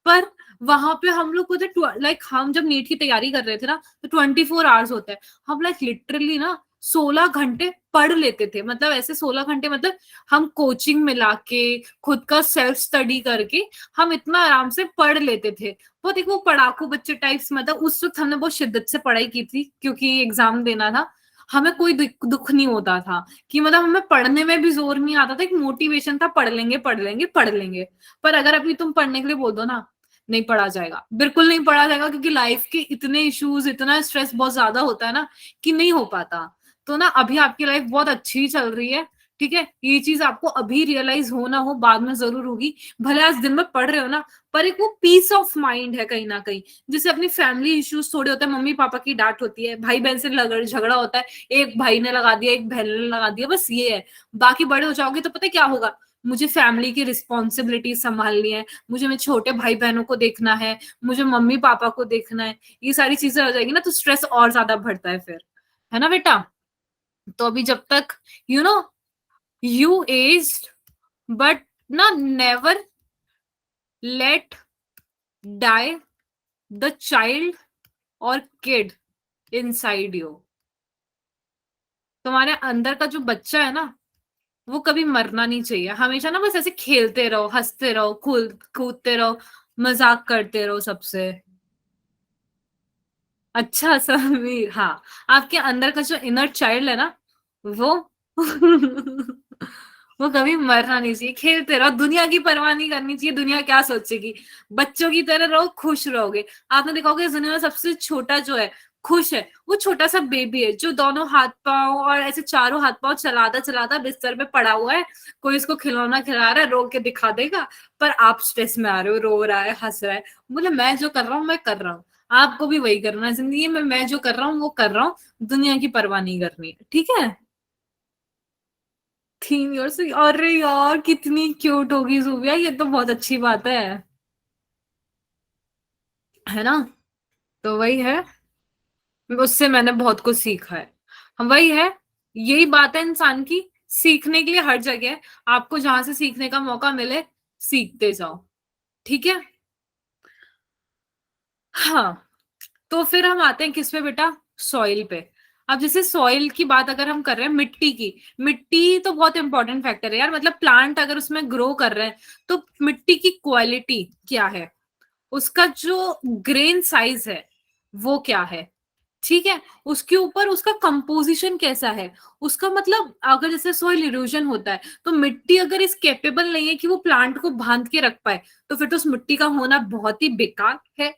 पर वहां पे हम लोग को लाइक हम जब नीट की तैयारी कर रहे थे ना, तो 24 आवर्स होता है, हम लाइक लिटरली ना 16 घंटे पढ़ लेते थे, मतलब ऐसे 16 घंटे, मतलब हम कोचिंग मिला के खुद का सेल्फ स्टडी करके हम इतना आराम से पढ़ लेते थे। बहुत एक वो पढ़ाकू बच्चे टाइप्स, मतलब उस वक्त हमने बहुत शिद्दत से पढ़ाई की थी क्योंकि एग्जाम देना था। हमें कोई दुख नहीं होता था कि मतलब हमें पढ़ने में भी जोर नहीं आता था, एक मोटिवेशन था, पढ़ लेंगे पढ़ लेंगे पढ़ लेंगे। पर अगर अभी तुम पढ़ने के लिए बोल दो ना, नहीं पढ़ा जाएगा, बिल्कुल नहीं पढ़ा जाएगा, क्योंकि लाइफ के इतने इश्यूज, इतना स्ट्रेस बहुत ज्यादा होता है ना कि नहीं हो पाता। तो ना अभी आपकी लाइफ बहुत अच्छी चल रही है, ठीक है, ये चीज आपको अभी रियलाइज हो ना हो, बाद में जरूर होगी। भले आज दिन में पढ़ रहे हो ना, पर एक वो पीस ऑफ माइंड है कहीं ना कहीं। जैसे अपनी फैमिली इश्यूज थोड़े होते हैं, मम्मी पापा की डांट होती है, भाई बहन से झगड़ा होता है, एक भाई ने लगा दिया एक बहन ने लगा दिया, बस ये है। बाकी बड़े हो जाओगे तो पता है क्या होगा, मुझे फैमिली की रिस्पॉन्सिबिलिटी संभालनी है, मुझे मेरे छोटे भाई बहनों को देखना है, मुझे मम्मी पापा को देखना है, ये सारी चीजें हो जाएगी ना, तो स्ट्रेस और ज्यादा बढ़ता है फिर, है ना बेटा। तो अभी जब तक you know you aged, but ना never let die the child और किड इनसाइड यू। तुम्हारे अंदर का जो बच्चा है ना, वो कभी मरना नहीं चाहिए, हमेशा ना बस ऐसे खेलते रहो, हंसते रहो, कूदते रहो, मजाक करते रहो सबसे। अच्छा समीर, हाँ, आपके अंदर का जो इनर चाइल्ड है ना, वो वो कभी मरना नहीं चाहिए, खेलते रहो, दुनिया की परवाह नहीं करनी चाहिए, दुनिया क्या सोचेगी, बच्चों की तरह रहो, खुश रहोगे। आपने देखा होगा इस दुनिया में सबसे छोटा जो है, खुश है, वो छोटा सा बेबी है, जो दोनों हाथ पांव और ऐसे चारों हाथ पांव चलाता चलाता बिस्तर पे पड़ा हुआ है, कोई इसको खिलौना खिला रहा है, रो के दिखा देगा, पर आप स्ट्रेस में आ रहे हो, रो रहा है, हंस रहा है, बोले मैं जो कर रहा हूँ मैं कर रहा हूँ। आपको भी वही करना है जिंदगी में, मैं जो कर रहा हूँ वो कर रहा हूँ, दुनिया की परवाह नहीं करनी है, ठीक है। 3 इयर्स, अरे यार कितनी क्यूट होगी जूबिया, ये तो बहुत अच्छी बात है ना। तो वही है, उससे मैंने बहुत कुछ सीखा है, हम वही है, यही बात है इंसान की, सीखने के लिए हर जगह है, आपको जहां से सीखने का मौका मिले सीखते जाओ, ठीक है। हाँ, तो फिर हम आते हैं किस पे बेटा, सॉइल पे। अब जैसे सॉइल की बात अगर हम कर रहे हैं, मिट्टी की, मिट्टी तो बहुत इंपॉर्टेंट फैक्टर है यार, मतलब प्लांट अगर उसमें ग्रो कर रहे हैं, तो मिट्टी की क्वालिटी क्या है, उसका जो ग्रेन साइज है वो क्या है, ठीक है, उसके ऊपर उसका कंपोजिशन कैसा है, उसका मतलब अगर जैसे सॉइल इरोजन होता है, तो मिट्टी अगर इस कैपेबल नहीं है कि वो प्लांट को बांध के रख पाए, तो फिर तो उस मिट्टी का होना बहुत ही बेकार है,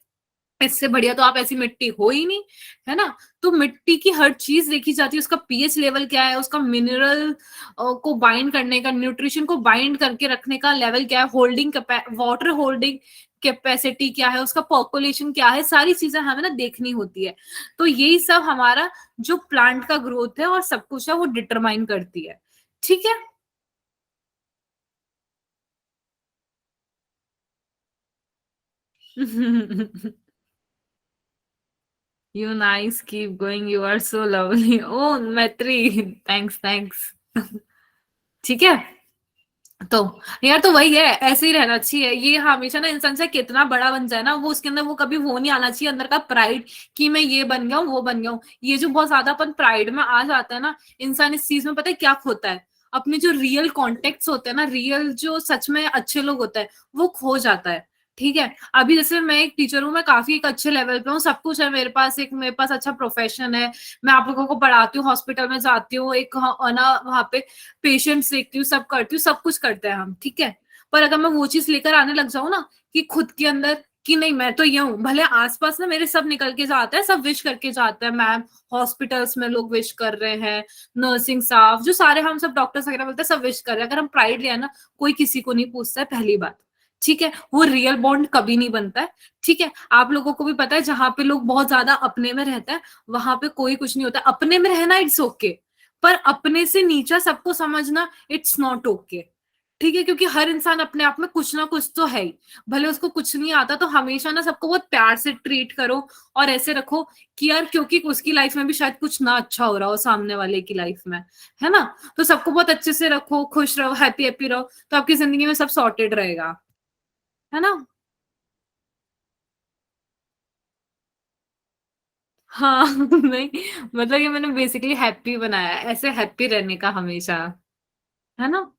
इससे बढ़िया तो आप ऐसी मिट्टी हो ही नहीं, है ना। तो मिट्टी की हर चीज देखी जाती है, उसका पीएच लेवल क्या है, उसका मिनरल को बाइंड करने का, न्यूट्रिशन को बाइंड करके रखने का लेवल क्या है, होल्डिंग वाटर होल्डिंग कैपेसिटी क्या है, उसका पॉपुलेशन क्या है, सारी चीजें हमें ना देखनी होती है। तो यही सब हमारा जो प्लांट का ग्रोथ है और सब कुछ है वो डिटरमाइन करती है, ठीक है। You nice, keep going. You are so lovely. Oh, मैत्री, thanks, thanks. ठीक है। तो यार तो वही है, ऐसे ही रहना चाहिए, ये हमेशा ना इंसान से कितना बड़ा बन जाए ना, वो उसके अंदर वो कभी वो नहीं आना चाहिए अंदर का प्राइड कि मैं ये बन गया हूँ वो बन गया हूँ। ये जो बहुत ज्यादा अपन प्राइड में आ जाता है ना, इंसान इस चीज में पता है क्या खोता है, अपने जो रियल कॉन्टेक्ट्स होते हैं ना, रियल जो सच में अच्छे लोग होते हैं वो खो जाता है, ठीक है। अभी जैसे मैं एक टीचर हूँ, मैं काफी एक अच्छे लेवल पे हूँ, सब कुछ है मेरे पास अच्छा प्रोफेशन है, मैं आप लोगों को पढ़ाती हूँ, हॉस्पिटल में जाती हूँ, एक ना वहाँ पे पेशेंट्स देखती हूँ, सब करती हूँ, सब कुछ करते हैं हम, ठीक है। पर अगर मैं वो चीज लेकर आने लग जाऊँ ना कि खुद के अंदर कि नहीं मैं तो ये हूँ, भले आसपास ना मेरे सब निकल के जाते हैं, सब विश करके जाते हैं, मैम हॉस्पिटल्स में लोग विश कर रहे हैं, नर्सिंग स्टाफ जो सारे हम सब डॉक्टर्स वगैरह बोलते हैं सब विश कर रहे हैं, अगर हम प्राइड लिया ना कोई किसी को नहीं पूछता है, पहली बात, ठीक है। वो रियल बॉन्ड कभी नहीं बनता है, ठीक है। आप लोगों को भी पता है जहां पे लोग बहुत ज्यादा अपने में रहता है वहां पे कोई कुछ नहीं होता, अपने में रहना इट्स ओके, पर अपने से नीचा सबको समझना इट्स नॉट ओके, ठीक है। क्योंकि हर इंसान अपने आप में कुछ ना कुछ तो है ही, भले उसको कुछ नहीं आता तो हमेशा ना सबको बहुत प्यार से ट्रीट करो और ऐसे रखो कि यार क्योंकि उसकी लाइफ में भी शायद कुछ ना अच्छा हो रहा हो सामने वाले की लाइफ में, है ना। तो सबको बहुत अच्छे से रखो, खुश रहो, हैप्पी हैप्पी रहो, तो आपकी जिंदगी में सब सॉर्टेड रहेगा, है ना। हाँ नहीं, मतलब ये मैंने बेसिकली हैप्पी बनाया है, ऐसे हैप्पी रहने का हमेशा, है ना।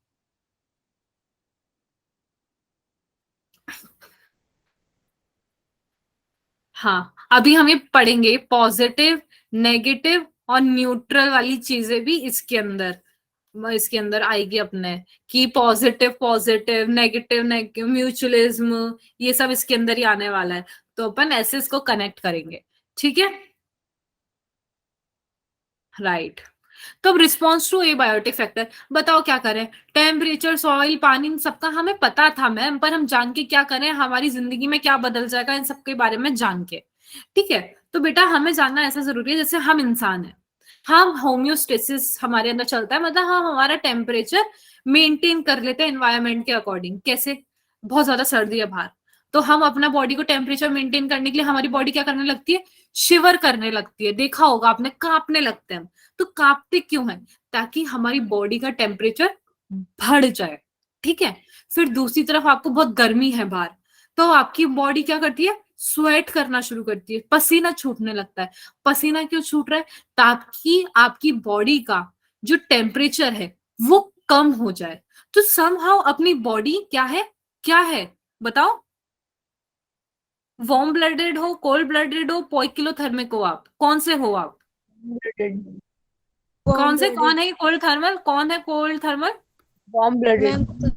हाँ, अभी हम ये पढ़ेंगे पॉजिटिव, नेगेटिव और न्यूट्रल वाली चीजें भी इसके अंदर आएगी अपने, कि positive positive, negative negative, mutualism, ये सब इसके अंदर ही आने वाला है, तो अपन ऐसे इसको कनेक्ट करेंगे, ठीक है। राइट। तो अब रिस्पॉन्स टू एबायोटिक फैक्टर, बताओ क्या करें। टेम्परेचर, सॉइल, पानी, इन सबका हमें पता था मैम, पर हम जान के क्या करें, हमारी जिंदगी में क्या बदल जाएगा इन सब के बारे में जान के, ठीक है। तो बेटा हमें जानना ऐसा जरूरी है जैसे हम इंसान है, हम होम्योस्टेसिस हमारे अंदर चलता है, मतलब हम हमारा टेम्परेचर मेंटेन कर लेते हैं एनवायरमेंट के अकॉर्डिंग। कैसे, बहुत ज्यादा सर्दी है बाहर, तो हम अपना बॉडी को टेम्परेचर मेंटेन करने के लिए हमारी बॉडी क्या करने लगती है, शिवर करने लगती है, देखा होगा आपने, कांपने लगते हैं। तो कांपते क्यों है, ताकि हमारी बॉडी का टेम्परेचर बढ़ जाए, ठीक है। फिर दूसरी तरफ आपको बहुत गर्मी है बाहर, तो आपकी बॉडी क्या करती है, स्वेट करना शुरू करती है, पसीना छूटने लगता है। पसीना क्यों छूट रहा है, ताकि आपकी बॉडी का जो टेम्परेचर है वो कम हो जाए। तो समहाउ अपनी बॉडी क्या है बताओ, वार्म ब्लडेड हो, कोल्ड ब्लडेड हो, पोइकिलोथर्मिक हो, आप कौन से हो आप, ब्लडेड कौन वार्म से, कौन ब्लडेड है कोल्ड थर्मल, कौन है cold thermal, warm blooded ma'am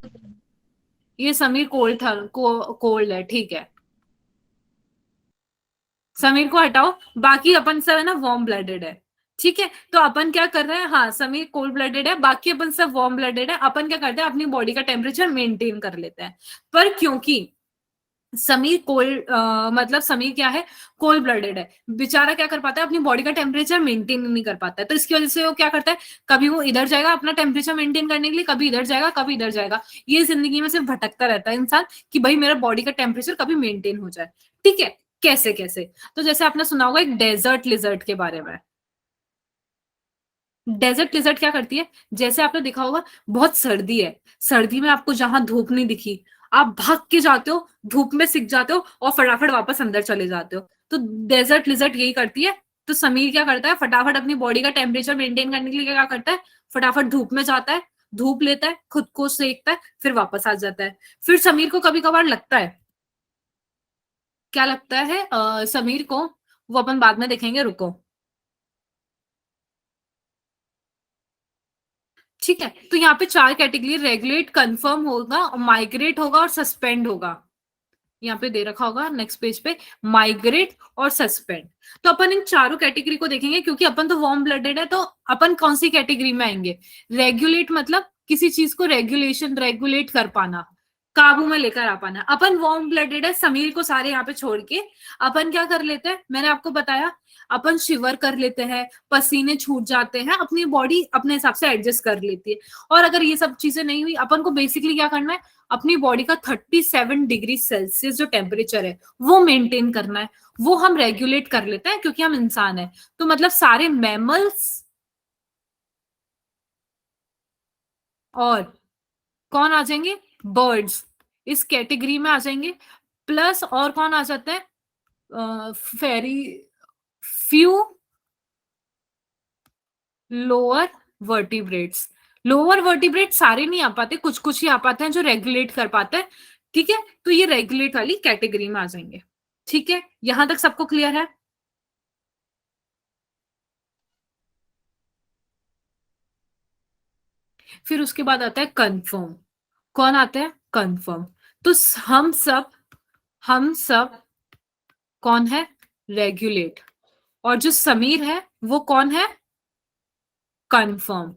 ये समीर कोल्ड है, ठीक है। समीर को हटाओ, बाकी अपन सब है ना वार्म ब्लडेड है, ठीक है। तो अपन क्या कर रहे हैं, हाँ समीर कोल्ड ब्लडेड है, बाकी अपन सब वार्म ब्लडेड है। अपन क्या करते हैं, अपनी बॉडी का टेम्परेचर मेंटेन कर लेते हैं। पर क्योंकि समीर मतलब समीर क्या है, कोल्ड ब्लडेड है, बेचारा क्या कर पाता है, अपनी बॉडी का टेम्परेचर मेंटेन नहीं कर पाता है, तो इसकी वजह से वो क्या करता है, कभी वो इधर जाएगा अपना टेम्परेचर मेंटेन करने के लिए, कभी इधर जाएगा, कभी इधर जाएगा, ये जिंदगी में सिर्फ भटकता रहता है इंसान कि भाई मेरा बॉडी का टेम्परेचर कभी मेंटेन हो जाए, ठीक है। कैसे कैसे, तो जैसे आपने सुना होगा एक डेजर्ट लिजर्ट के बारे में। डेजर्ट लिजर्ट क्या करती है, जैसे आपने देखा होगा बहुत सर्दी है, सर्दी में आपको जहां धूप नहीं दिखी, आप भाग के जाते हो, धूप में सिक जाते हो और फटाफट वापस अंदर चले जाते हो, तो डेजर्ट लिजर्ट यही करती है। तो समीर क्या करता है, फटाफट अपनी बॉडी का टेम्परेचर मेंटेन करने के लिए क्या करता है, फटाफट धूप में जाता है, धूप लेता है, खुद को सेकता है, फिर वापस आ जाता है। फिर समीर को कभी कभार लगता है, क्या लगता है समीर को, वो अपन बाद में देखेंगे, रुको, ठीक है। तो यहाँ पे चार कैटेगरी, रेगुलेट, कंफर्म होगा, माइग्रेट होगा और सस्पेंड होगा। यहाँ पे दे रखा होगा नेक्स्ट पेज पे, माइग्रेट और सस्पेंड। तो अपन इन चारों कैटेगरी को देखेंगे, क्योंकि अपन तो वार्म ब्लडेड है, तो अपन कौन सी कैटेगरी में आएंगे, रेगुलेट मतलब किसी चीज को रेगुलेट कर पाना, काबू में लेकर आ पाना। अपन वार्म ब्लडेड है, समीर को सारे यहाँ पे छोड़ के अपन क्या कर लेते हैं, मैंने आपको बताया, अपन शिवर कर लेते हैं, पसीने छूट जाते हैं, अपनी बॉडी अपने हिसाब से एडजस्ट कर लेती है। और अगर ये सब चीजें नहीं हुई, अपन को बेसिकली क्या करना है, अपनी बॉडी का 37 डिग्री सेल्सियस जो टेम्परेचर है वो मेंटेन करना है, वो हम रेगुलेट कर लेते हैं क्योंकि हम इंसान है। तो मतलब सारे मैमल्स और कौन आ जाएंगे, बर्ड्स इस कैटेगरी में आ जाएंगे, प्लस और कौन आ जाते हैं, very few lower vertebrates. Lower vertebrate सारे नहीं आ पाते, कुछ कुछ ही आ पाते हैं जो रेगुलेट कर पाते हैं, ठीक है, तो ये रेगुलेट वाली कैटेगरी में आ जाएंगे। ठीक है, यहां तक सबको क्लियर है? फिर उसके बाद आता है कंफर्म। कौन आता है? कंफर्म। तो हम सब कौन है? रेगुलेट। और जो समीर है वो कौन है? कंफर्म।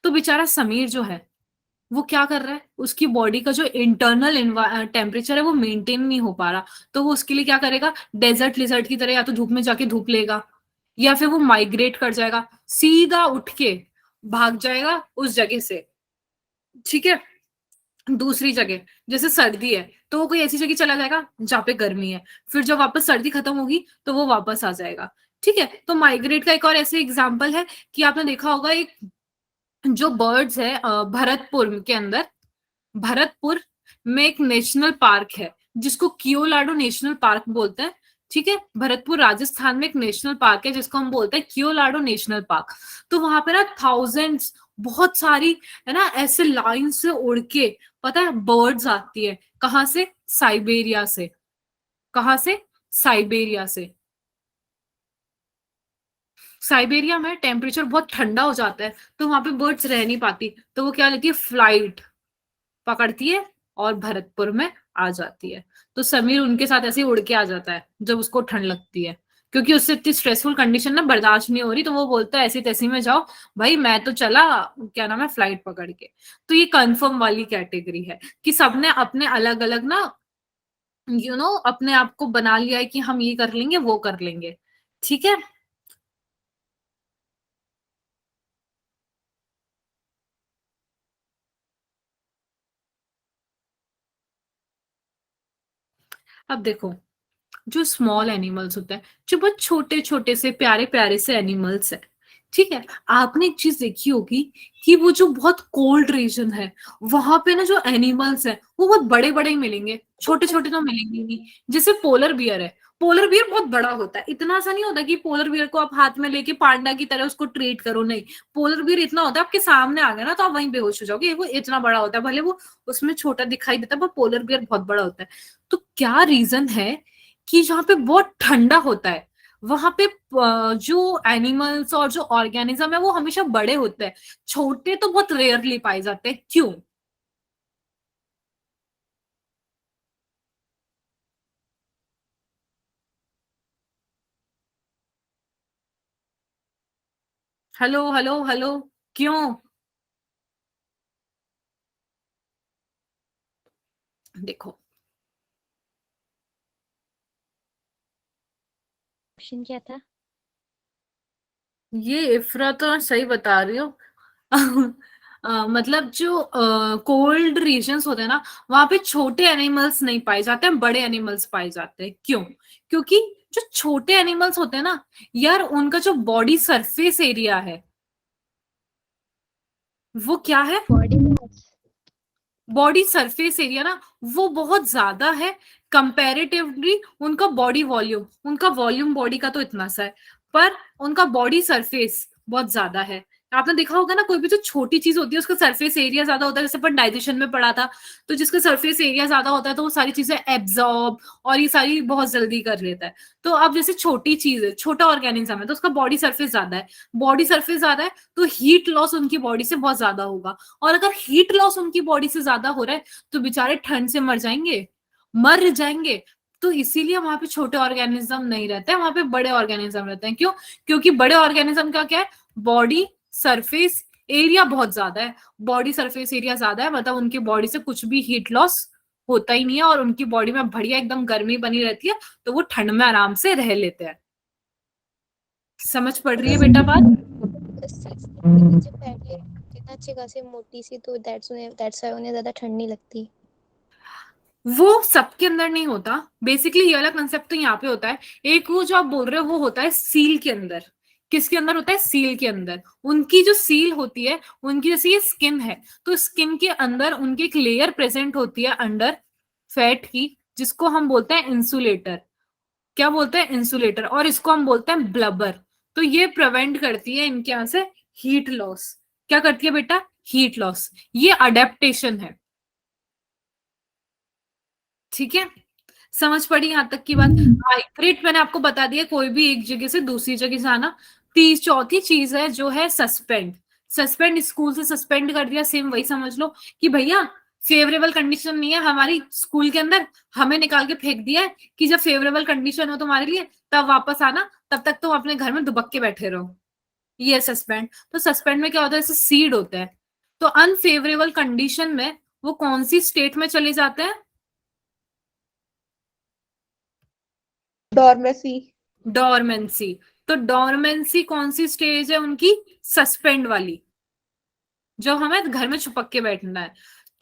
तो बेचारा समीर जो है वो क्या कर रहा है, उसकी बॉडी का जो इंटरनल टेम्परेचर है वो मेंटेन नहीं हो पा रहा, तो वो उसके लिए क्या करेगा? डेजर्ट लिजर्ट की तरह या तो धूप में जाके धूप लेगा, या फिर वो माइग्रेट कर जाएगा, सीधा उठ के भाग जाएगा उस जगह से। ठीक है, दूसरी जगह, जैसे सर्दी है तो वो कोई ऐसी जगह चला जाएगा जहाँ पे गर्मी है, फिर जब वापस सर्दी खत्म होगी तो वो वापस आ जाएगा। ठीक है, तो माइग्रेट का एक और ऐसे एग्जाम्पल है कि आपने देखा होगा एक जो बर्ड्स है भरतपुर के अंदर, भरतपुर में एक नेशनल पार्क है जिसको कियोलाडो नेशनल पार्क बोलते हैं। ठीक है, भरतपुर राजस्थान में एक नेशनल पार्क है जिसको हम बोलते हैं कियोलाडो नेशनल पार्क। तो वहां पे ना थाउजेंड्स, बहुत सारी, है ना, ऐसे लाइन से उड़ के, पता है, बर्ड्स आती है। कहाँ से? साइबेरिया से। कहाँ से? साइबेरिया से। साइबेरिया में टेम्परेचर बहुत ठंडा हो जाता है तो वहां पे बर्ड्स रह नहीं पाती, तो वो क्या लेती है? फ्लाइट पकड़ती है और भरतपुर में आ जाती है। तो समीर उनके साथ ऐसे ही उड़ के आ जाता है जब उसको ठंड लगती है, क्योंकि उससे इतनी स्ट्रेसफुल कंडीशन ना बर्दाश्त नहीं हो रही, तो वो बोलता है ऐसी तैसी में जाओ भाई, मैं तो चला, क्या नाम है, फ्लाइट पकड़ के। तो ये कंफर्म वाली कैटेगरी है कि सबने अपने अलग अलग ना, अपने आप को बना लिया है कि हम ये कर लेंगे वो कर लेंगे। ठीक है, अब देखो, जो स्मॉल एनिमल्स होते हैं, जो बहुत छोटे छोटे से प्यारे प्यारे से एनिमल्स है, ठीक है, आपने एक चीज देखी होगी कि वो जो बहुत कोल्ड रीजन है वहां पे ना जो एनिमल्स है वो बहुत बड़े बड़े ही मिलेंगे, छोटे छोटे तो मिलेंगे ही नहीं। जैसे पोलर बियर है, पोलर बियर बहुत बड़ा होता है, इतना सा नहीं होता कि पोलर बियर को आप हाथ में लेके पांडा की तरह उसको ट्रीट करो, नहीं। पोलर बियर इतना होता है आपके सामने आ गया ना तो आप वहीं बेहोश हो जाओगे, वो इतना बड़ा होता है, भले वो उसमें छोटा दिखाई देता है पर पोलर बियर बहुत बड़ा होता है। तो क्या रीजन है कि जहाँ पे बहुत ठंडा होता है वहां पे जो एनिमल्स और जो ऑर्गेनिज्म है वो हमेशा बड़े होते हैं, छोटे तो बहुत रेयरली पाए जाते हैं, क्यों? हेलो हेलो हेलो, क्यों? देखो, क्वेश्चन क्या था? ये इफ्रा तो सही बता रही हो। मतलब जो कोल्ड रीजन्स होते हैं ना वहां पे छोटे एनिमल्स नहीं पाए जाते हैं, बड़े एनिमल्स पाए जाते हैं, क्यों? क्योंकि जो छोटे एनिमल्स होते हैं ना यार, उनका जो बॉडी सरफेस एरिया है वो क्या है? Body mass. Body surface area ना वो बहुत ज्यादा है कंपैरेटिवली उनका बॉडी वॉल्यूम। उनका वॉल्यूम बॉडी का तो इतना सा है, पर उनका बॉडी सरफेस बहुत ज्यादा है। आपने देखा होगा ना, कोई भी जो छोटी चीज होती है उसका सरफेस एरिया ज्यादा होता है, जैसे अपन डाइजेशन में पढ़ा था, तो जिसका सरफेस एरिया ज्यादा होता है तो वो सारी चीजें एब्जॉर्ब और ये सारी बहुत जल्दी कर लेता है। तो अब जैसे छोटी चीज है, छोटा ऑर्गेनिज्म है, तो उसका बॉडी सरफेस ज्यादा है, बॉडी सरफेस ज्यादा है तो हीट लॉस उनकी बॉडी से बहुत ज्यादा होगा। और अगर हीट लॉस उनकी बॉडी से ज्यादा हो रहा है तो बेचारे ठंड से मर जाएंगे, मर जाएंगे। तो इसीलिए वहां पे छोटे ऑर्गेनिज्म नहीं रहते हैं, वहां पे बड़े ऑर्गेनिज्म रहते हैं। क्यों? क्योंकि बड़े ऑर्गेनिज्म का क्या है? बॉडी सरफेस एरिया बहुत ज्यादा है। बॉडी सरफेस एरिया ज्यादा है मतलब उनकी बॉडी से कुछ भी हीट लॉस होता ही नहीं है और उनकी बॉडी में बढ़िया एकदम गर्मी बनी रहती है, तो वो ठंड में आराम से रह लेते हैं। समझ पड़ रही है बेटा बात? नीचे बैठ ले कितना अच्छी खासी मोटी सी, तो दैट्स व्हाई उन्हें ज्यादा ठंड नहीं लगती। वो सबके अंदर नहीं होता, बेसिकली ये वाला कंसेप्ट तो यहाँ पे होता है। एक वो जो आप बोल रहे हो वो होता है सील के अंदर। किसके अंदर होता है? सील के अंदर। उनकी जो सील होती है, उनकी जैसे ये स्किन है, तो स्किन के अंदर उनकी एक लेयर प्रेजेंट होती है अंडर फैट की, जिसको हम बोलते हैं इंसुलेटर। क्या बोलते हैं? इंसुलेटर। और इसको हम बोलते हैं ब्लबर। तो ये प्रिवेंट करती है इनके यहाँ से हीट लॉस। क्या करती है बेटा? Heat loss. ये अडेप्टेशन है। ठीक है, समझ पड़ी यहाँ तक की बात। माइग्रेट मैंने आपको बता दिया, कोई भी एक जगह से दूसरी जगह जाना। चौथी चीज है जो है सस्पेंड। सस्पेंड, स्कूल से सस्पेंड कर दिया, सेम वही समझ लो कि भैया फेवरेबल कंडीशन नहीं है हमारी स्कूल के अंदर, हमें निकाल के फेंक दिया है कि जब फेवरेबल कंडीशन हो तुम्हारे लिए तब वापस आना, तब तक तुम अपने घर में दुबक के बैठे रहो। ये सस्पेंड। तो सस्पेंड में क्या होता है, जैसे सीड होता है, तो अनफेवरेबल कंडीशन में वो कौन सी स्टेट में चले जाते हैं? डॉर्मेसी। डॉर्मेंसी। तो डॉर्मेंसी कौन सी स्टेज है उनकी? सस्पेंड वाली, जो हमें घर में छुपक के बैठना है।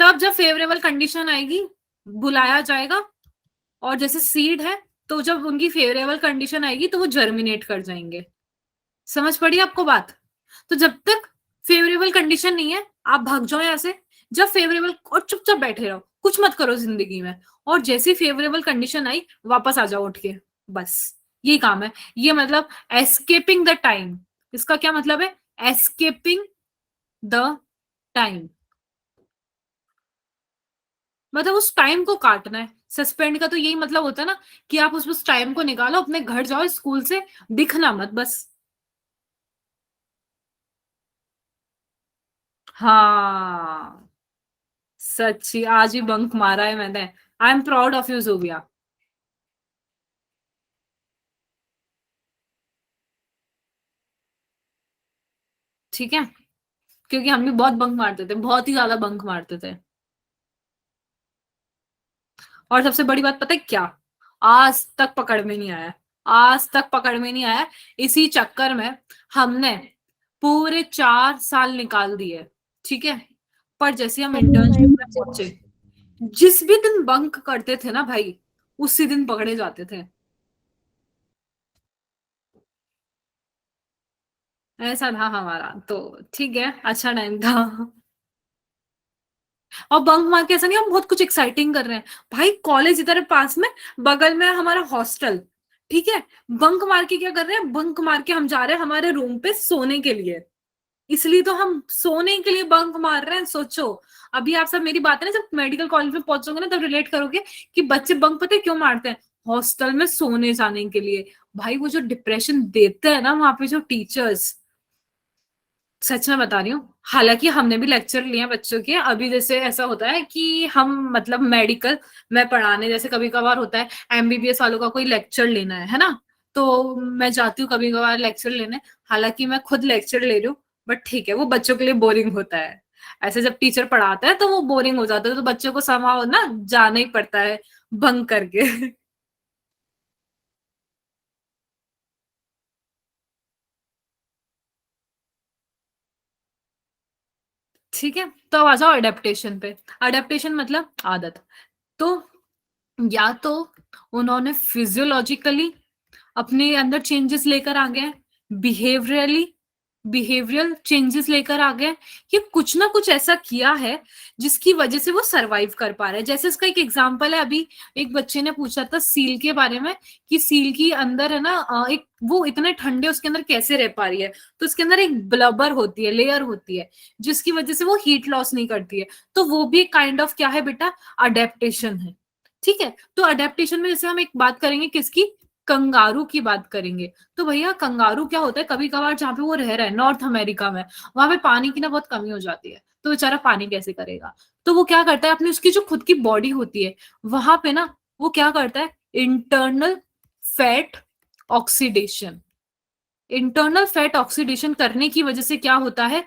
तब जब फेवरेबल कंडीशन आएगी बुलाया जाएगा, और जैसे सीड है तो जब उनकी फेवरेबल कंडीशन आएगी तो वो जर्मिनेट कर जाएंगे। समझ पड़ी आपको बात? तो जब तक फेवरेबल कंडीशन नहीं है आप भाग जाओ यहाँ से, जब फेवरेबल, और चुपचाप बैठे रहो, कुछ मत करो जिंदगी में, और जैसी फेवरेबल कंडीशन आई वापस आ जाओ उठ के, बस यही काम है। ये मतलब एस्केपिंग द टाइम। इसका क्या मतलब है? एस्केपिंग द टाइम, मतलब उस टाइम को काटना है। सस्पेंड का तो यही मतलब होता है ना कि आप उस टाइम को निकालो, अपने घर जाओ, स्कूल से दिखना मत, बस। हाँ, सच्ची आज ही बंक मारा है मैंने। I am proud of you Zobia. ठीक है, क्योंकि हम भी बहुत बंक मारते थे, बहुत ही ज्यादा बंक मारते थे। और सबसे बड़ी बात पता है क्या? आज तक पकड़ में नहीं आया, आज तक पकड़ में नहीं आया। इसी चक्कर में हमने पूरे 4 साल निकाल दिए। ठीक है, पर जैसे हम इंटर्नशिप में पहुंचे, जिस भी दिन बंक करते थे ना भाई, उसी दिन पकड़े जाते थे। ऐसा था हमारा तो। ठीक है, अच्छा टाइम था। और बंक मार के ऐसा नहीं हम बहुत कुछ एक्साइटिंग कर रहे हैं भाई, कॉलेज इधर है पास में, बगल में है हमारा हॉस्टल। ठीक है, बंक मार के क्या कर रहे हैं? बंक मार के हम जा रहे हैं हमारे रूम पे सोने के लिए, इसलिए तो हम सोने के लिए बंक मार रहे हैं। सोचो, अभी आप सब मेरी बात है ना, जब मेडिकल कॉलेज में पहुंचोगे ना तब रिलेट करोगे कि बच्चे बंक पता है क्यों मारते हैं? हॉस्टल में सोने जाने के लिए। भाई वो जो डिप्रेशन देते हैं ना वहां पे जो टीचर्स, सच में बता रही हूँ। हालांकि हमने भी लेक्चर लिए हैं बच्चों के, अभी जैसे ऐसा होता है कि हम मतलब मेडिकल में पढ़ाने, जैसे कभी कभार होता है एमबीबीएस वालों का कोई लेक्चर लेना है ना, तो मैं जाती हूँ कभी कभार लेक्चर लेने। हालांकि मैं खुद लेक्चर ले रही हूँ, बट ठीक है, वो बच्चों के लिए बोरिंग होता है। ऐसे जब टीचर पढ़ाता है तो वो बोरिंग हो जाता है, तो बच्चों को समाओ ना जाना ही पड़ता है बंक करके। ठीक है, तो अब आ जाओ अडेप्टेशन पे। अडेप्टेशन मतलब आदत। तो या तो उन्होंने फिजियोलॉजिकली अपने अंदर चेंजेस लेकर आ गए, बिहेवियरली बिहेवियरल चेंजेस लेकर आ गए, कि कुछ ना कुछ ऐसा किया है जिसकी वजह से वो सरवाइव कर पा रहे हैं। जैसे इसका एक एग्जांपल है, अभी एक बच्चे ने पूछा था सील के बारे में कि सील की अंदर है ना एक, वो इतने ठंडे उसके अंदर कैसे रह पा रही है? तो उसके अंदर एक ब्लबर होती है, लेयर होती है, जिसकी वजह से वो हीट लॉस नहीं करती है। तो वो भी एक काइंड ऑफ क्या है बेटा? अडेप्टेशन है। ठीक है, तो अडेप्टेशन में जैसे हम एक बात करेंगे किसकी? कंगारू की बात करेंगे। तो भैया कंगारू क्या होता है, कभी कभार जहाँ पे वो रह रहा है नॉर्थ अमेरिका में, वहां पे पानी की ना बहुत कमी हो जाती है, तो बेचारा पानी कैसे करेगा? तो वो क्या करता है, अपनी उसकी जो खुद की बॉडी होती है वहां पे ना, वो क्या करता है? Internal fat oxidation. Internal fat oxidation करने की वजह से क्या होता है?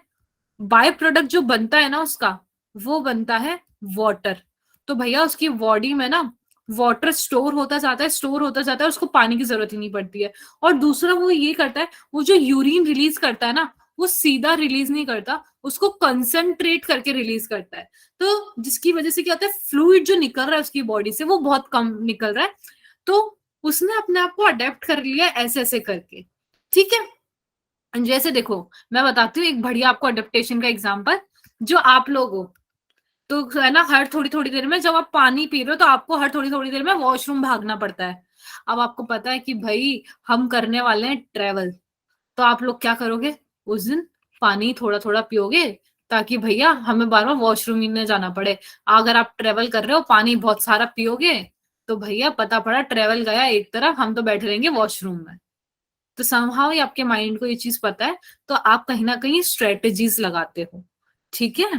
बाय प्रोडक्ट जो बनता है ना उसका, वो बनता है वाटर। तो भैया उसकी बॉडी में ना वाटर स्टोर होता जाता है, स्टोर होता जाता है, उसको पानी की जरूरत ही नहीं पड़ती है। और दूसरा वो ये करता है, वो जो यूरिन रिलीज करता है ना, वो सीधा रिलीज नहीं करता, उसको कंसंट्रेट करके रिलीज करता है। तो जिसकी वजह से क्या होता है, फ्लूइड जो निकल रहा है उसकी बॉडी से वो बहुत कम निकल रहा है। तो उसने अपने आप को अडेप्ट कर लिया ऐसे ऐसे करके। ठीक है, जैसे देखो मैं बताती हूँ एक बढ़िया आपको अडेप्टेशन का एग्जांपल, जो आप लोग हो तो है ना, हर थोड़ी थोड़ी देर में जब आप पानी पी रहे हो तो आपको हर थोड़ी थोड़ी देर में वॉशरूम भागना पड़ता है। अब आपको पता है कि भाई हम करने वाले हैं ट्रेवल, तो आप लोग क्या करोगे? उस दिन पानी थोड़ा थोड़ा पियोगे, ताकि भैया हमें बार बार वॉशरूम ही न जाना पड़े। अगर आप ट्रेवल कर रहे हो पानी बहुत सारा पियोगे तो भैया पता पड़ा ट्रेवल गया एक तरफ, हम तो बैठे रहेंगे वॉशरूम में। तो समहाउ ये आपके माइंड को ये चीज पता है, तो आप कहीं ना कहीं स्ट्रेटेजीज लगाते हो। ठीक है।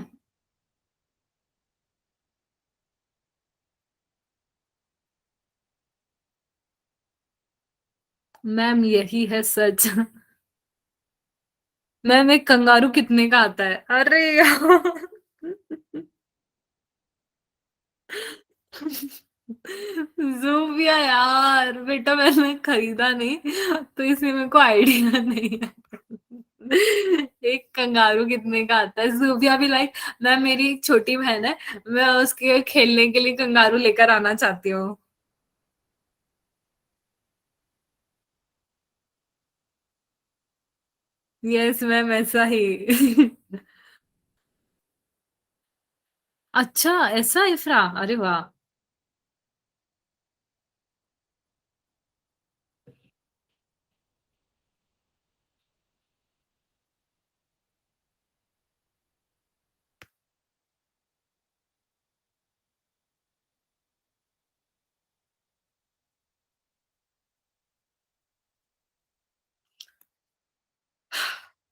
मैम यही है सच। मैम एक कंगारू कितने का आता है? अरे यार। ज़ूबिया यार, बेटा मैंने खरीदा नहीं, तो इसलिए मेरे को आइडिया नहीं है। एक कंगारू कितने का आता है? ज़ूबिया भी लाइक, मैं, मेरी एक छोटी बहन है, मैं उसके खेलने के लिए कंगारू लेकर आना चाहती हूँ। यस मैम, ऐसा ही। अच्छा, ऐसा इफ्रा, अरे वाह।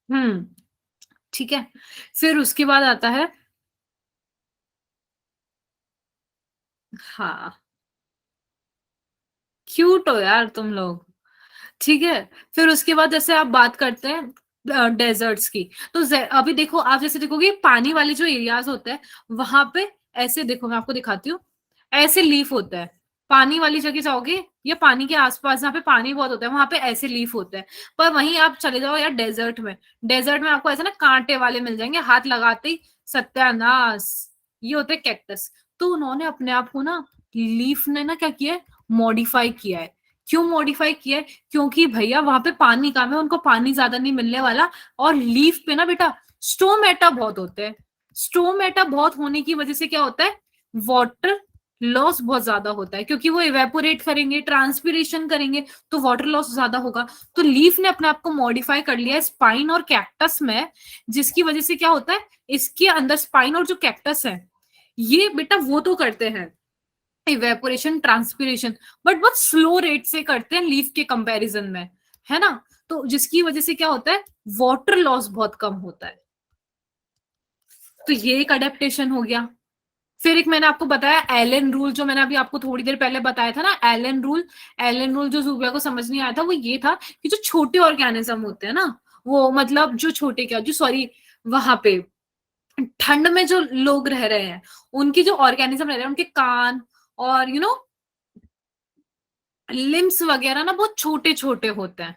हम्म, ठीक है। फिर उसके बाद आता है, हाँ, क्यूट हो यार तुम लोग। ठीक है। फिर उसके बाद जैसे आप बात करते हैं डेजर्ट्स की, तो अभी देखो, आप जैसे देखोगे पानी वाले जो एरियाज होते हैं, वहां पे ऐसे देखो, मैं आपको दिखाती हूँ, ऐसे लीफ होता है। पानी वाली जगह जाओगे या पानी के आसपास जहाँ पे पानी बहुत होता है, वहां पे ऐसे लीफ होते हैं। पर वहीं आप चले जाओ यार डेजर्ट में, डेजर्ट में आपको ऐसे ना कांटे वाले मिल जाएंगे, हाथ लगाते ही सत्यानाश। ये होते हैं कैक्टस। तो उन्होंने अपने आप को ना, लीफ ने ना क्या किया है, मॉडिफाई किया है। क्यों मॉडिफाई किया है? क्योंकि भैया वहां पे पानी कम है, उनको पानी ज्यादा नहीं मिलने वाला। और लीफ पे ना बेटा स्टोमेटा बहुत होते हैं। स्टोमेटा बहुत होने की वजह से क्या होता है, वाटर लॉस बहुत ज्यादा होता है, क्योंकि वो इवेपोरेट करेंगे, ट्रांसपिरेशन करेंगे, तो वाटर लॉस ज्यादा होगा। तो लीफ ने अपने आप को मॉडिफाई कर लिया है स्पाइन और कैक्टस में, जिसकी वजह से क्या होता है, इसके अंदर स्पाइन और जो कैक्टस है, ये बेटा वो तो करते हैं इवेपोरेशन, ट्रांसपिरेशन, बट बहुत स्लो रेट से करते हैं लीफ के कंपैरिजन में, है ना। तो जिसकी वजह से क्या होता है, वाटर लॉस बहुत कम होता है। तो ये एक अडेप्टेशन हो गया। फिर एक मैंने आपको बताया एलन रूल, जो मैंने अभी आपको थोड़ी देर पहले बताया था ना, एलन रूल। एलन रूल जो ज़ूबिया को समझ नहीं आया था, वो ये था कि जो छोटे ऑर्गेनिज्म होते हैं ना, वो मतलब जो छोटे क्या, जो सॉरी, वहां पे ठंड में जो लोग रह रहे हैं, उनकी जो ऑर्गेनिज्म रह रहे हैं, उनके कान और लिम्स वगैरह ना बहुत छोटे छोटे होते हैं,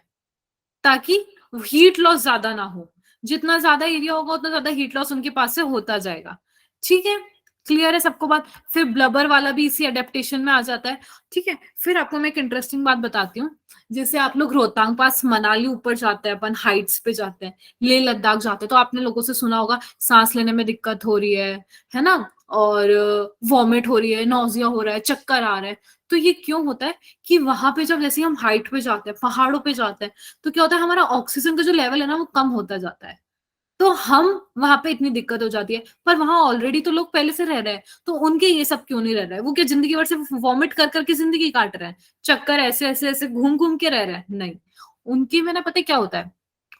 ताकि हीट लॉस ज्यादा ना हो। जितना ज्यादा एरिया होगा उतना ज्यादा हीट लॉस उनके पास से होता जाएगा। ठीक है, क्लियर है सबको बात? फिर ब्लबर वाला भी इसी अडेप्टेशन में आ जाता है। ठीक है। फिर आपको मैं एक इंटरेस्टिंग बात बताती हूँ। जैसे आप लोग रोहतांग पास, मनाली ऊपर जाते हैं, अपन हाइट्स पे जाते हैं, लेह लद्दाख जाते हैं, तो आपने लोगों से सुना होगा सांस लेने में दिक्कत हो रही है ना, और वॉमिट हो रही है, नोजिया हो रहा है, चक्कर आ रहा है। तो ये क्यों होता है कि वहां पे जब जैसे हम हाइट पे जाते हैं, पहाड़ों पे जाते हैं, तो क्या होता है, हमारा ऑक्सीजन का जो लेवल है ना, वो कम होता जाता है। तो हम वहां पे इतनी दिक्कत हो जाती है। पर वहां ऑलरेडी तो लोग पहले से रह रहे हैं, तो उनके ये सब क्यों नहीं रह रहा है? वो क्या जिंदगी भर से वॉमिट कर करके जिंदगी काट रहे हैं, चक्कर ऐसे ऐसे ऐसे घूम घूम के रह रहे हैं? नहीं, उनकी मैंने पता है क्या होता है,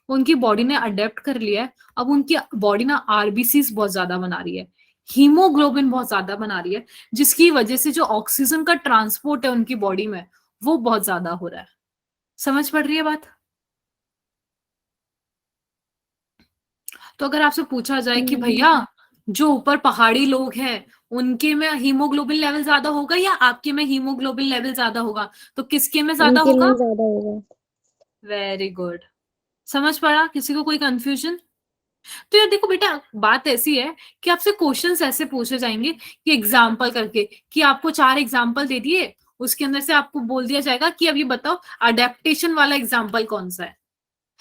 उनकी बॉडी ने अडेप्ट कर लिया है। अब उनकी बॉडी ना आरबीसीज बहुत ज्यादा बना रही है, हीमोग्लोबिन बहुत ज्यादा बना रही है, जिसकी वजह से जो ऑक्सीजन का ट्रांसपोर्ट है उनकी बॉडी में, वो बहुत ज्यादा हो रहा है। समझ पड़ रही है बात? तो अगर आपसे पूछा जाए कि भैया जो ऊपर पहाड़ी लोग हैं, उनके में हीमोग्लोबिन लेवल ज्यादा होगा या आपके में हीमोग्लोबिन लेवल ज्यादा होगा, तो किसके में ज्यादा उनके होगा? में ज्यादा होगा। Very good. समझ पड़ा? किसी को कोई कंफ्यूजन? तो यार देखो बेटा, बात ऐसी है कि आपसे क्वेश्चंस ऐसे पूछे जाएंगे कि एग्जाम्पल करके, कि आपको 4 एग्जाम्पल दे दिए, उसके अंदर से आपको बोल दिया जाएगा कि अब ये बताओ अडेप्टेशन वाला एग्जाम्पल कौन सा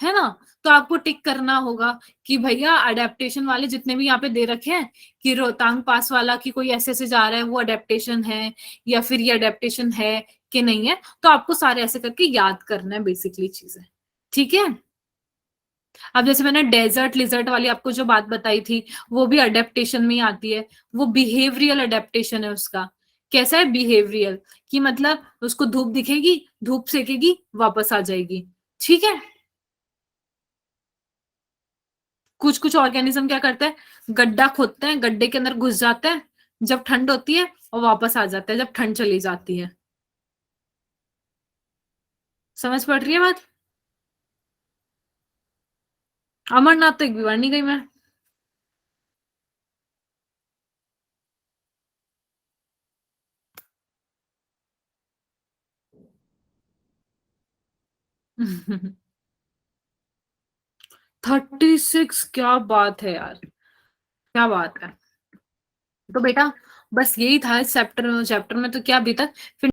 है ना। तो आपको टिक करना होगा कि भैया अडेप्टेशन वाले जितने भी यहाँ पे दे रखे हैं, कि रोहतांग पास वाला की कोई ऐसे ऐसे जा रहा है, वो अडेप्टेशन है या फिर ये अडेप्टेशन है कि नहीं है। तो आपको सारे ऐसे करके याद करना है बेसिकली चीजें। ठीक है। अब जैसे मैंने डेजर्ट लिजर्ट वाली आपको जो बात बताई थी, वो भी अडेप्टेशन में ही आती है। वो बिहेवियरल अडेप्टेशन है उसका, कैसा है बिहेवियर, कि मतलब उसको धूप दिखेगी, धूप सेकेगी, वापस आ जाएगी, ठीक है। कुछ कुछ ऑर्गेनिज्म क्या करते हैं, गड्ढा खोदते हैं, गड्ढे के अंदर घुस जाते हैं, जब ठंड होती है और वापस आ जाता है जब ठंड चली जाती है। समझ पड़ रही है बात? अमरनाथ तो एक भी बार नहीं गई मैं। थर्टी सिक्स, क्या बात है यार, क्या बात है। तो बेटा बस यही था इस चैप्टर में तो क्या अभी तक। फिर